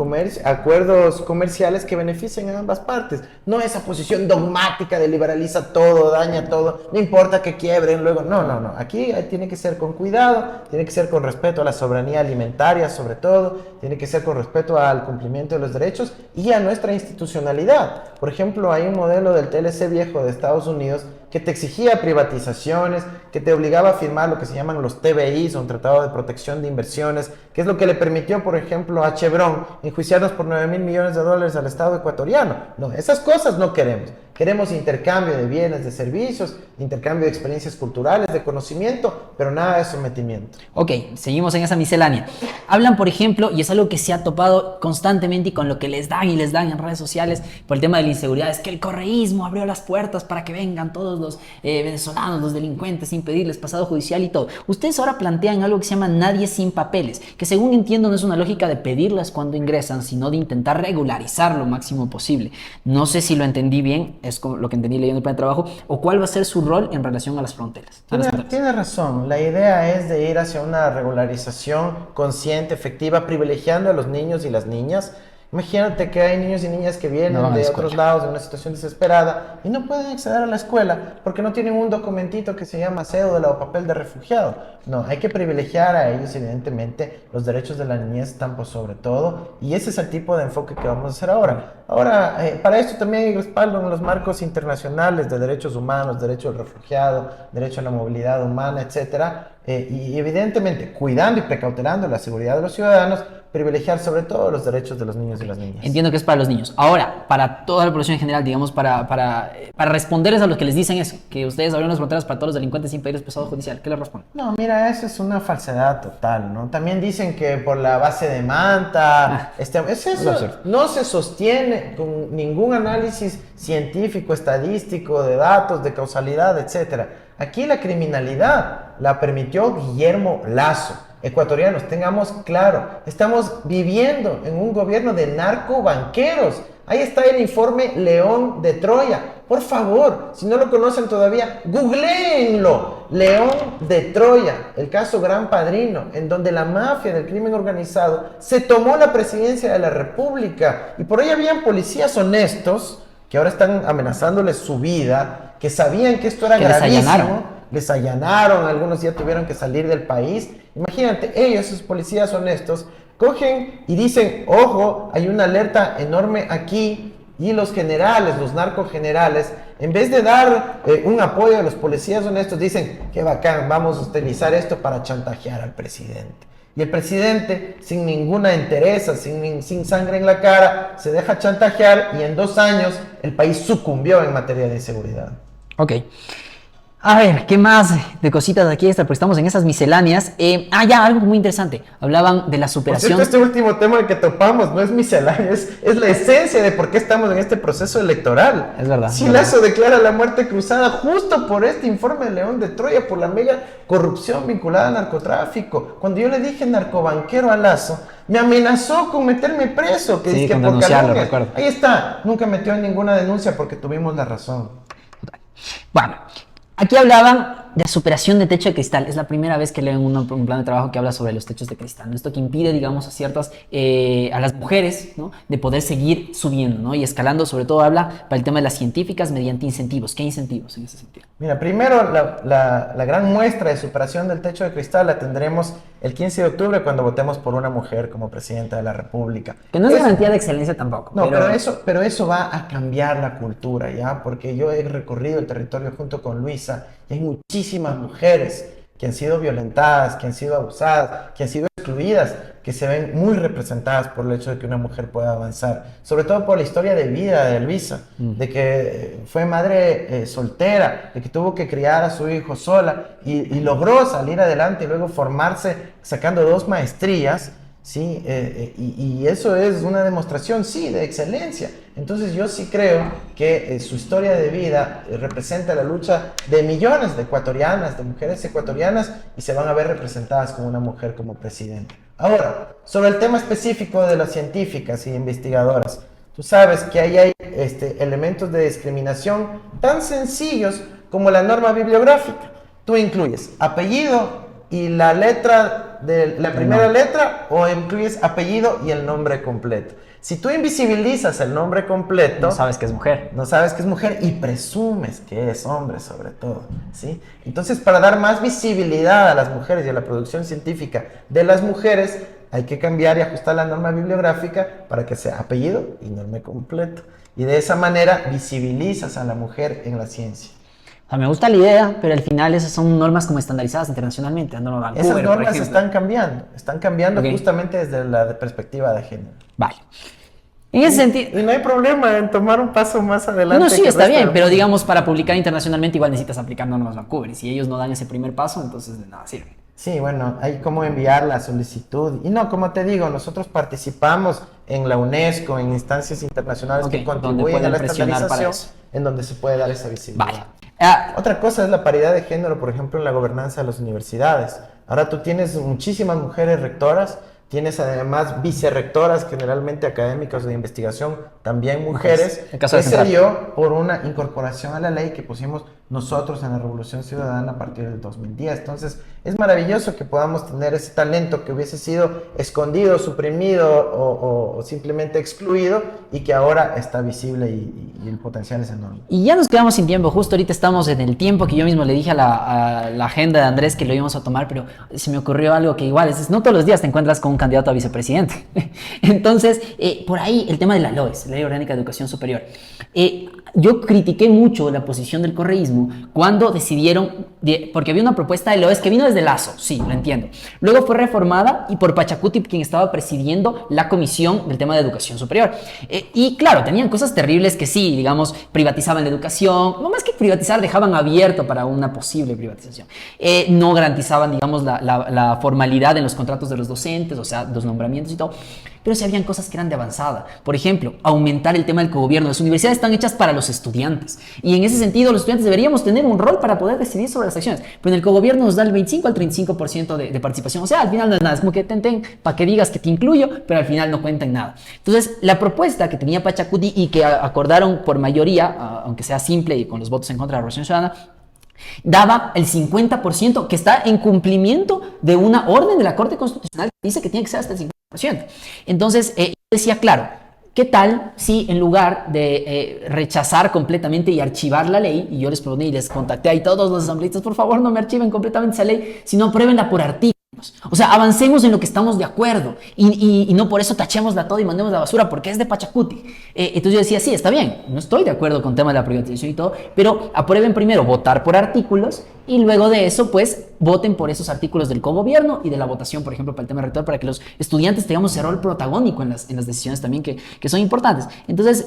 acuerdos comerciales que beneficien a ambas partes. No esa posición dogmática de liberaliza todo, daña todo, no importa que quiebren luego. No. Aquí tiene que ser con cuidado, tiene que ser con respeto a la soberanía alimentaria sobre todo, tiene que ser con respeto al cumplimiento de los derechos y a nuestra institucionalidad. Por ejemplo, hay un modelo del TLC viejo de Estados Unidos que te exigía privatizaciones, que te obligaba a firmar lo que se llaman los TBIs, un tratado de protección de inversiones, que es lo que le permitió, por ejemplo, a Chevron enjuiciarnos por $9,000 millones al Estado ecuatoriano. No, esas cosas no queremos. Queremos intercambio de bienes, de servicios, intercambio de experiencias culturales, de conocimiento, pero nada de sometimiento. Ok, seguimos en esa miscelánea. Hablan, por ejemplo, y es algo que se ha topado constantemente y con lo que les dan en redes sociales por el tema de la inseguridad, es que el correísmo abrió las puertas para que vengan todos los venezolanos, los delincuentes, sin pedirles pasado judicial y todo. Ustedes ahora plantean algo que se llama nadie sin papeles, que según entiendo no es una lógica de pedirlas cuando ingresan, sino de intentar regularizar lo máximo posible. No sé si lo entendí bien, es como lo que entendí leyendo el plan de trabajo, o cuál va a ser su rol en relación a las fronteras. Tiene razón, la idea es de ir hacia una regularización consciente, efectiva, privilegiando a los niños y las niñas. Imagínate que hay niños y niñas que vienen de otros lados en una situación desesperada y no pueden acceder a la escuela porque no tienen un documentito que se llama cédula o papel de refugiado. No, hay que privilegiar a ellos, evidentemente, los derechos de la niñez están por sobre todo y ese es el tipo de enfoque que vamos a hacer ahora. Ahora, para esto también hay respaldo en los marcos internacionales de derechos humanos, derecho al refugiado, derecho a la movilidad humana, etcétera. Y evidentemente, cuidando y precautelando la seguridad de los ciudadanos, privilegiar sobre todo los derechos de los niños y las niñas. Entiendo que es para los niños. Ahora, para toda la población en general, digamos, para responderles a los que les dicen eso, que ustedes abrieron las fronteras para todos los delincuentes sin pedirles pasado judicial, ¿qué les responden? No, mira, eso es una falsedad total, ¿no? También dicen que por la base de Manta, es eso, no se sostiene con ningún análisis científico, estadístico, de datos, de causalidad, etcétera. Aquí la criminalidad la permitió Guillermo Lasso. Ecuatorianos, tengamos claro, estamos viviendo en un gobierno de narcobanqueros. Ahí está el informe León de Troya. Por favor, si no lo conocen todavía, googleenlo. León de Troya, el caso Gran Padrino, en donde la mafia del crimen organizado se tomó la presidencia de la República. Y por ahí habían policías honestos que ahora están amenazándoles su vida, que sabían que esto era gravísimo. Les allanaron, algunos ya tuvieron que salir del país. Imagínate, ellos, esos policías honestos, cogen y dicen, ojo, hay una alerta enorme aquí, y los generales, los narcogenerales, en vez de dar un apoyo a los policías honestos, dicen, qué bacán, vamos a utilizar esto para chantajear al presidente. Y el presidente, sin ninguna entereza, sin sangre en la cara, se deja chantajear y en 2 años el país sucumbió en materia de inseguridad. Ok. A ver, ¿qué más de cositas aquí extra? Porque estamos en esas misceláneas. Algo muy interesante. Hablaban de la superación. Por cierto, este último tema en que topamos no es misceláneo, es la esencia de por qué estamos en este proceso electoral. Es verdad. Si Lasso declara la muerte cruzada justo por este informe de León de Troya, por la mega corrupción vinculada al narcotráfico. Cuando yo le dije narcobanquero a Lasso, me amenazó con meterme preso. Que sí, con por denunciarlo, recuerdo. Ahí está, nunca metió en ninguna denuncia porque tuvimos la razón. Bueno. Aquí hablaban de superación de techo de cristal. Es la primera vez que leo un plan de trabajo que habla sobre los techos de cristal, ¿no? Esto que impide, digamos, a las mujeres, ¿no?, de poder seguir subiendo, ¿no?, y escalando. Sobre todo habla para el tema de las científicas mediante incentivos. ¿Qué incentivos en ese sentido? Mira, primero la gran muestra de superación del techo de cristal la tendremos el 15 de octubre cuando votemos por una mujer como presidenta de la República. Que no es garantía de excelencia tampoco. No, pero eso va a cambiar la cultura, ¿ya? Porque yo he recorrido el territorio junto con Luisa y hay muchísimas mujeres que han sido violentadas, que han sido abusadas, que han sido excluidas, que se ven muy representadas por el hecho de que una mujer pueda avanzar, sobre todo por la historia de vida de Luisa, de que fue madre soltera, de que tuvo que criar a su hijo sola y logró salir adelante y luego formarse sacando 2 maestrías. Sí, y eso es una demostración, sí, de excelencia. Entonces yo sí creo que su historia de vida representa la lucha de millones de ecuatorianas, de mujeres ecuatorianas, y se van a ver representadas con una mujer como presidenta. Ahora, sobre el tema específico de las científicas y investigadoras, tú sabes que ahí hay elementos de discriminación tan sencillos como la norma bibliográfica. Tú incluyes apellido y la letra de la primera letra, o incluyes apellido y el nombre completo. Si tú invisibilizas el nombre completo, No sabes que es mujer. no sabes que es mujer y presumes que es hombre sobre todo, ¿sí? Entonces, para dar más visibilidad a las mujeres y a la producción científica de las mujeres, hay que cambiar y ajustar la norma bibliográfica para que sea apellido y nombre completo. Y de esa manera visibilizas a la mujer en la ciencia. O sea, me gusta la idea, pero al final esas son normas como estandarizadas internacionalmente. Ando en Vancouver, Esas por normas ejemplo. están cambiando Ok. justamente desde la perspectiva de género. Vale. En ese sentido... Y no hay problema en tomar un paso más adelante. No, sí, que el está resto bien, del pero mundo. digamos, para publicar internacionalmente igual necesitas aplicar normas Vancouver. Y si ellos no dan ese primer paso, entonces de nada sirve. Sí, bueno, hay cómo enviar la solicitud. Y no, como te digo, nosotros participamos en la UNESCO, en instancias internacionales Ok, que donde contribuyen a pueden la presionar para estandarización, eso. en donde se puede dar esa visibilidad. Vale. Ah, Otra cosa es la paridad de género, por ejemplo, en la gobernanza de las universidades. Ahora tú tienes muchísimas mujeres rectoras, tienes además vicerrectoras, generalmente académicas o de investigación, también mujeres. El caso de que se Central. dio por una incorporación a la ley que pusimos nosotros en la Revolución Ciudadana a partir del 2010. Entonces, es maravilloso que podamos tener ese talento que hubiese sido escondido, suprimido o simplemente excluido y que ahora está visible y el potencial es enorme. y ya nos quedamos sin tiempo. Justo ahorita estamos en el tiempo que yo mismo le dije a la agenda de Andrés que lo íbamos a tomar, pero se me ocurrió algo que igual, no todos los días te encuentras con un candidato a vicepresidente. Entonces, por ahí el tema de la LOES, la Ley Orgánica de Educación Superior. Yo critiqué mucho la posición del correísmo cuando decidieron, porque había una propuesta de LOES que vino desde Lazo, sí, lo entiendo. Luego fue reformada y por Pachacuti, quien estaba presidiendo la comisión del tema de educación superior. Y claro, tenían cosas terribles que sí, digamos, privatizaban la educación, no más que privatizar, dejaban abierto para una posible privatización. No garantizaban, digamos, la formalidad en los contratos de los docentes, o sea, los nombramientos y todo. Pero sí habían cosas que eran de avanzada. Por ejemplo, aumentar el tema del cogobierno. Las universidades están hechas para los estudiantes. Y en ese sentido, los estudiantes deberíamos tener un rol para poder decidir sobre las acciones. Pero en el cogobierno nos da el 25 al 35% de participación. O sea, al final no es nada. Es como que para que digas que te incluyo, pero al final no cuenta en nada. Entonces, la propuesta que tenía Pachacuti y que acordaron por mayoría, aunque sea simple y con los votos en contra de la Revolución Ciudadana, daba el 50%, que está en cumplimiento de una orden de la Corte Constitucional que dice que tiene que ser hasta el 50%. Entonces, yo decía, claro, ¿qué tal si en lugar de rechazar completamente y archivar la ley, y yo les proponí y les contacté a todos los asambleístas, por favor no me archiven completamente esa ley, sino apruébenla por artículos? O sea, avancemos en lo que estamos de acuerdo y no por eso tachémosla todo y mandemos la basura porque es de Pachacuti. Entonces yo decía, sí, está bien, no estoy de acuerdo con el tema de la privatización y todo, pero aprueben primero votar por artículos y luego de eso, pues, voten por esos artículos del cogobierno y de la votación, por ejemplo, para el tema rector, para que los estudiantes tengamos ese rol protagónico en las decisiones también que son importantes. Entonces,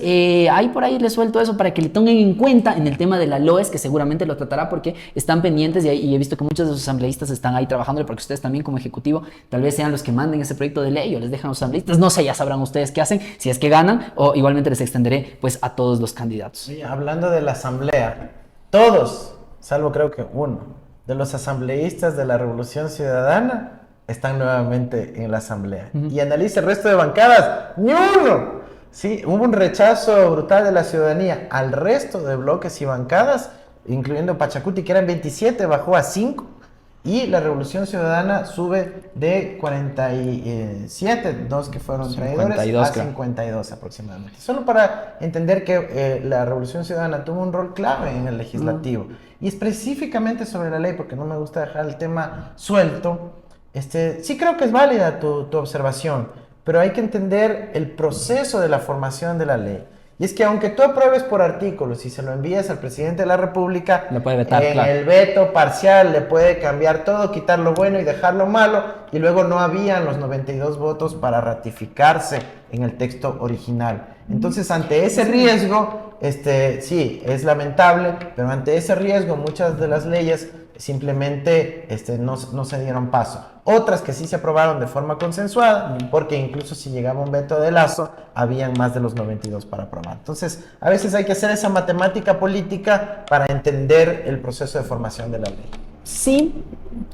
ahí por ahí les suelto eso para que le tomen en cuenta en el tema de la LOES, que seguramente lo tratará porque están pendientes y he visto que muchos de los asambleístas están ahí trabajando, porque ustedes también como ejecutivo tal vez sean los que manden ese proyecto de ley o les dejan a los asambleístas. No sé, ya sabrán ustedes qué hacen, si es que ganan, o igualmente les extenderé pues a todos los candidatos. Oye, hablando de la asamblea, todos, salvo creo que uno, de los asambleístas de la Revolución Ciudadana están nuevamente en la asamblea. Y analiza el resto de bancadas, ¡ni uno! Sí, hubo un rechazo brutal de la ciudadanía al resto de bloques y bancadas, incluyendo Pachacuti, que eran 27, bajó a 5. Y la Revolución Ciudadana sube de 47, dos que fueron 52, traidores, a creo. 52 aproximadamente. Solo para entender que la Revolución Ciudadana tuvo un rol clave en el legislativo. Y específicamente sobre la ley, porque no me gusta dejar el tema suelto, sí creo que es válida tu observación, pero hay que entender el proceso de la formación de la ley. Y es que aunque tú apruebes por artículos y se lo envíes al presidente de la República, Lo puede vetar, en claro. el veto parcial le puede cambiar todo, quitar lo bueno y dejar lo malo, y luego no habían los 92 votos para ratificarse en el texto original. Entonces, ante ese riesgo, sí, es lamentable, pero ante ese riesgo muchas de las leyes simplemente no se dieron paso. Otras que sí se aprobaron de forma consensuada, porque incluso si llegaba un veto de Lazo, habían más de los 92 para aprobar. Entonces, a veces hay que hacer esa matemática política para entender el proceso de formación de la ley. Sí,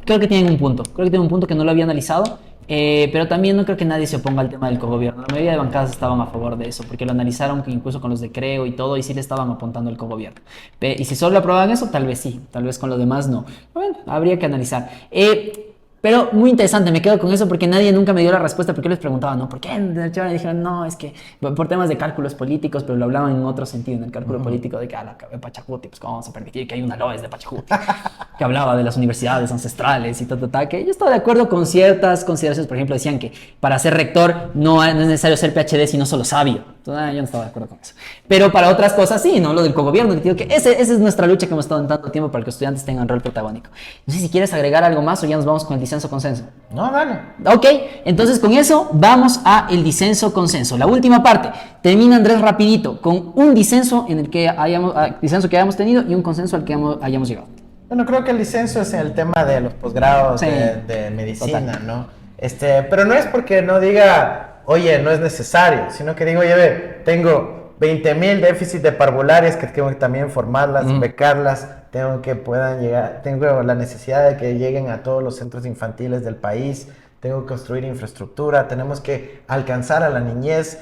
creo que tienen un punto. Creo que tienen un punto que no lo había analizado. Pero también no creo que nadie se oponga al tema del cogobierno. La mayoría de bancadas estaban a favor de eso, porque lo analizaron que incluso con los de Creo y todo, y sí le estaban apuntando al cogobierno. Y si solo aprobaban eso, tal vez sí, tal vez con lo demás no. Bueno, habría que analizar. Pero muy interesante, me quedo con eso porque nadie nunca me dio la respuesta, porque yo les preguntaba, ¿no? ¿Por qué? Y dijeron, no, es que por temas de cálculos políticos, pero lo hablaban en otro sentido, en el cálculo político de que a la Pachacuti, pues cómo vamos a permitir que haya una LOES de Pachacuti, que hablaba de las universidades ancestrales y que yo estaba de acuerdo con ciertas consideraciones. Por ejemplo, decían que para ser rector no es necesario ser PhD, sino solo sabio. Entonces, yo no estaba de acuerdo con eso. Pero para otras cosas sí, ¿no? Lo del cogobierno, que digo que esa es nuestra lucha que hemos estado en tanto tiempo para que los estudiantes tengan rol protagónico. No sé si quieres agregar algo más o ya nos vamos con el disenso-consenso. No, dale. Ok, entonces con eso vamos a el disenso-consenso. La última parte. Termina Andrés rapidito con un disenso en el que disenso que hayamos tenido y un consenso al que hayamos llegado. Bueno, creo que el disenso es en el tema de los posgrados Sí, de medicina, total. ¿no? Pero no es porque no diga, oye, no es necesario, sino que digo, oye, ve, tengo 20,000 déficit de parvularias que tengo que también formarlas, becarlas, tengo que puedan llegar, tengo la necesidad de que lleguen a todos los centros infantiles del país, tengo que construir infraestructura, tenemos que alcanzar a la niñez,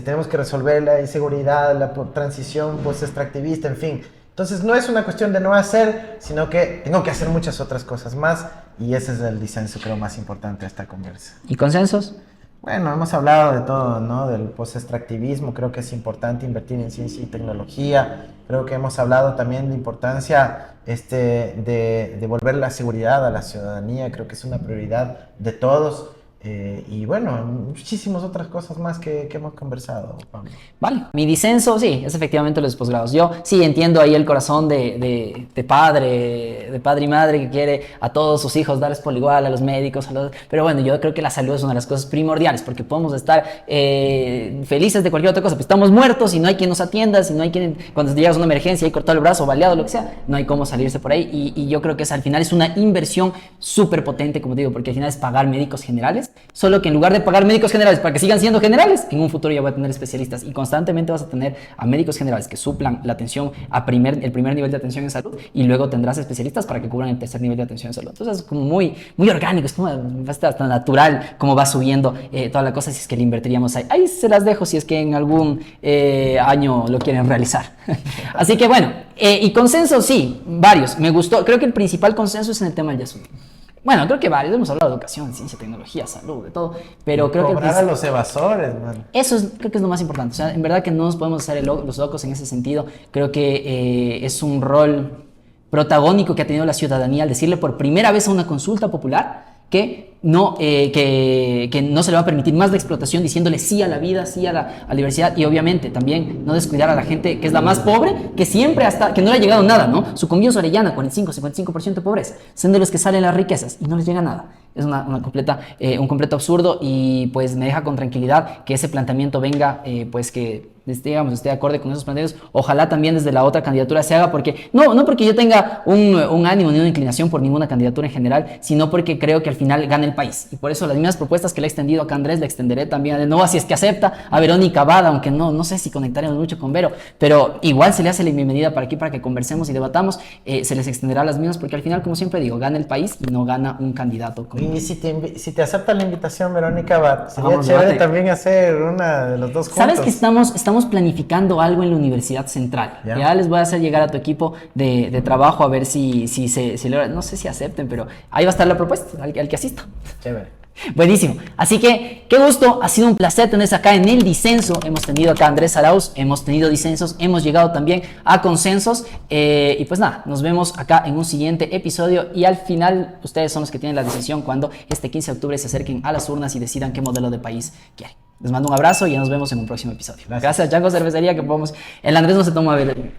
tenemos que resolver la inseguridad, la transición post-extractivista, en fin. Entonces no es una cuestión de no hacer, sino que tengo que hacer muchas otras cosas más, y ese es el disenso, creo, más importante de esta conversa. ¿Y consensos? Bueno, hemos hablado de todo, ¿no? Del post-extractivismo, creo que es importante invertir en ciencia y tecnología, creo que hemos hablado también de la importancia de devolver la seguridad a la ciudadanía, creo que es una prioridad de todos. Y bueno, muchísimas otras cosas más que hemos conversado, Pablo. Vale, mi disenso, sí, es efectivamente los posgrados. Yo sí entiendo ahí el corazón de padre y madre que quiere a todos sus hijos darles por igual, a los médicos, pero bueno, yo creo que la salud es una de las cosas primordiales, porque podemos estar felices de cualquier otra cosa, pues estamos muertos y no hay quien nos atienda, si no hay quien, cuando llegas a una emergencia y cortado el brazo, baleado, lo que sea, no hay cómo salirse por ahí, y yo creo que al final es una inversión súper potente, como digo, porque al final es pagar médicos generales. Solo que en lugar de pagar médicos generales para que sigan siendo generales, en un futuro ya voy a tener especialistas, y constantemente vas a tener a médicos generales que suplan la atención el primer nivel de atención en salud, y luego tendrás especialistas para que cubran el tercer nivel de atención en salud. Entonces es como muy orgánico, es como hasta natural como va subiendo toda la cosa, si es que le invertiríamos ahí. Ahí se las dejo si es que en algún año lo quieren realizar. Así que bueno, y consenso sí, varios. Me gustó, creo que el principal consenso es en el tema del Yasuní. Bueno, creo que varios, hemos hablado de educación, ciencia, tecnología, salud, de todo, pero creo que cobrar a los evasores, man. eso creo que es lo más importante. O sea, en verdad que no nos podemos hacer los locos en ese sentido. Creo que es un rol protagónico que ha tenido la ciudadanía al decirle por primera vez a una consulta popular que no se le va a permitir más la explotación, diciéndole sí a la vida, sí a la diversidad, y obviamente también no descuidar a la gente que es la más pobre, que siempre que no le ha llegado nada, ¿no? Sucumbió su Orellana, 55% de pobreza, son de los que salen las riquezas y no les llega nada. Es un completo absurdo, y pues me deja con tranquilidad que ese planteamiento venga, pues que digamos, esté acorde con esos planteamientos. Ojalá también desde la otra candidatura se haga, porque no porque yo tenga un ánimo ni una inclinación por ninguna candidatura en general, sino porque creo que al final gana el país, y por eso las mismas propuestas que le he extendido acá a Andrés, le extenderé también a Nova, si es que acepta, a Verónica Abada, aunque no sé si conectaremos mucho con Vero, pero igual se le hace la bienvenida para aquí, para que conversemos y debatamos. Se les extenderá las mismas, porque al final, como siempre digo, gana el país y no gana un candidato. Y si te acepta la invitación, Verónica Abad, sería Vamos, chévere debate. también hacer una de los dos juntos. Sabes que estamos planificando algo en la Universidad Central. Ya les voy a hacer llegar a tu equipo de trabajo a ver si se logra. No sé si acepten, pero ahí va a estar la propuesta, al que asista. Chévere. Buenísimo. Así que, qué gusto, ha sido un placer tenerse acá en el disenso. Hemos tenido acá a Andrés Arauz, hemos tenido disensos, hemos llegado también a consensos. Y pues nada, nos vemos acá en un siguiente episodio. Y al final, ustedes son los que tienen la decisión cuando este 15 de octubre se acerquen a las urnas y decidan qué modelo de país quieren. Les mando un abrazo y ya nos vemos en un próximo episodio. Gracias, Django Cervecería, que podemos... El Andrés no se toma...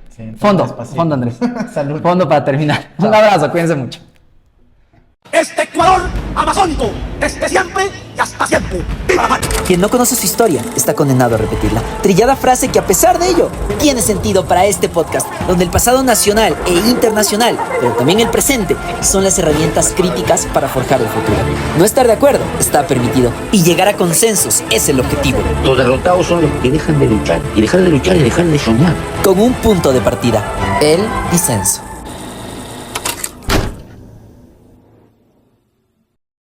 Sí, fondo, despacito. fondo, Andrés. Salud. Fondo para terminar. Un abrazo, cuídense mucho. Este Ecuador amazónico, desde siempre y hasta siempre. ¡Viva la patria! Quien no conoce su historia está condenado a repetirla. Trillada frase que a pesar de ello tiene sentido para este podcast, donde el pasado nacional e internacional, pero también el presente, son las herramientas críticas para forjar el futuro. No estar de acuerdo está permitido y llegar a consensos es el objetivo, Los derrotados son los que dejan de luchar. Y dejar de luchar es dejar de soñar. con un punto de partida, el disenso.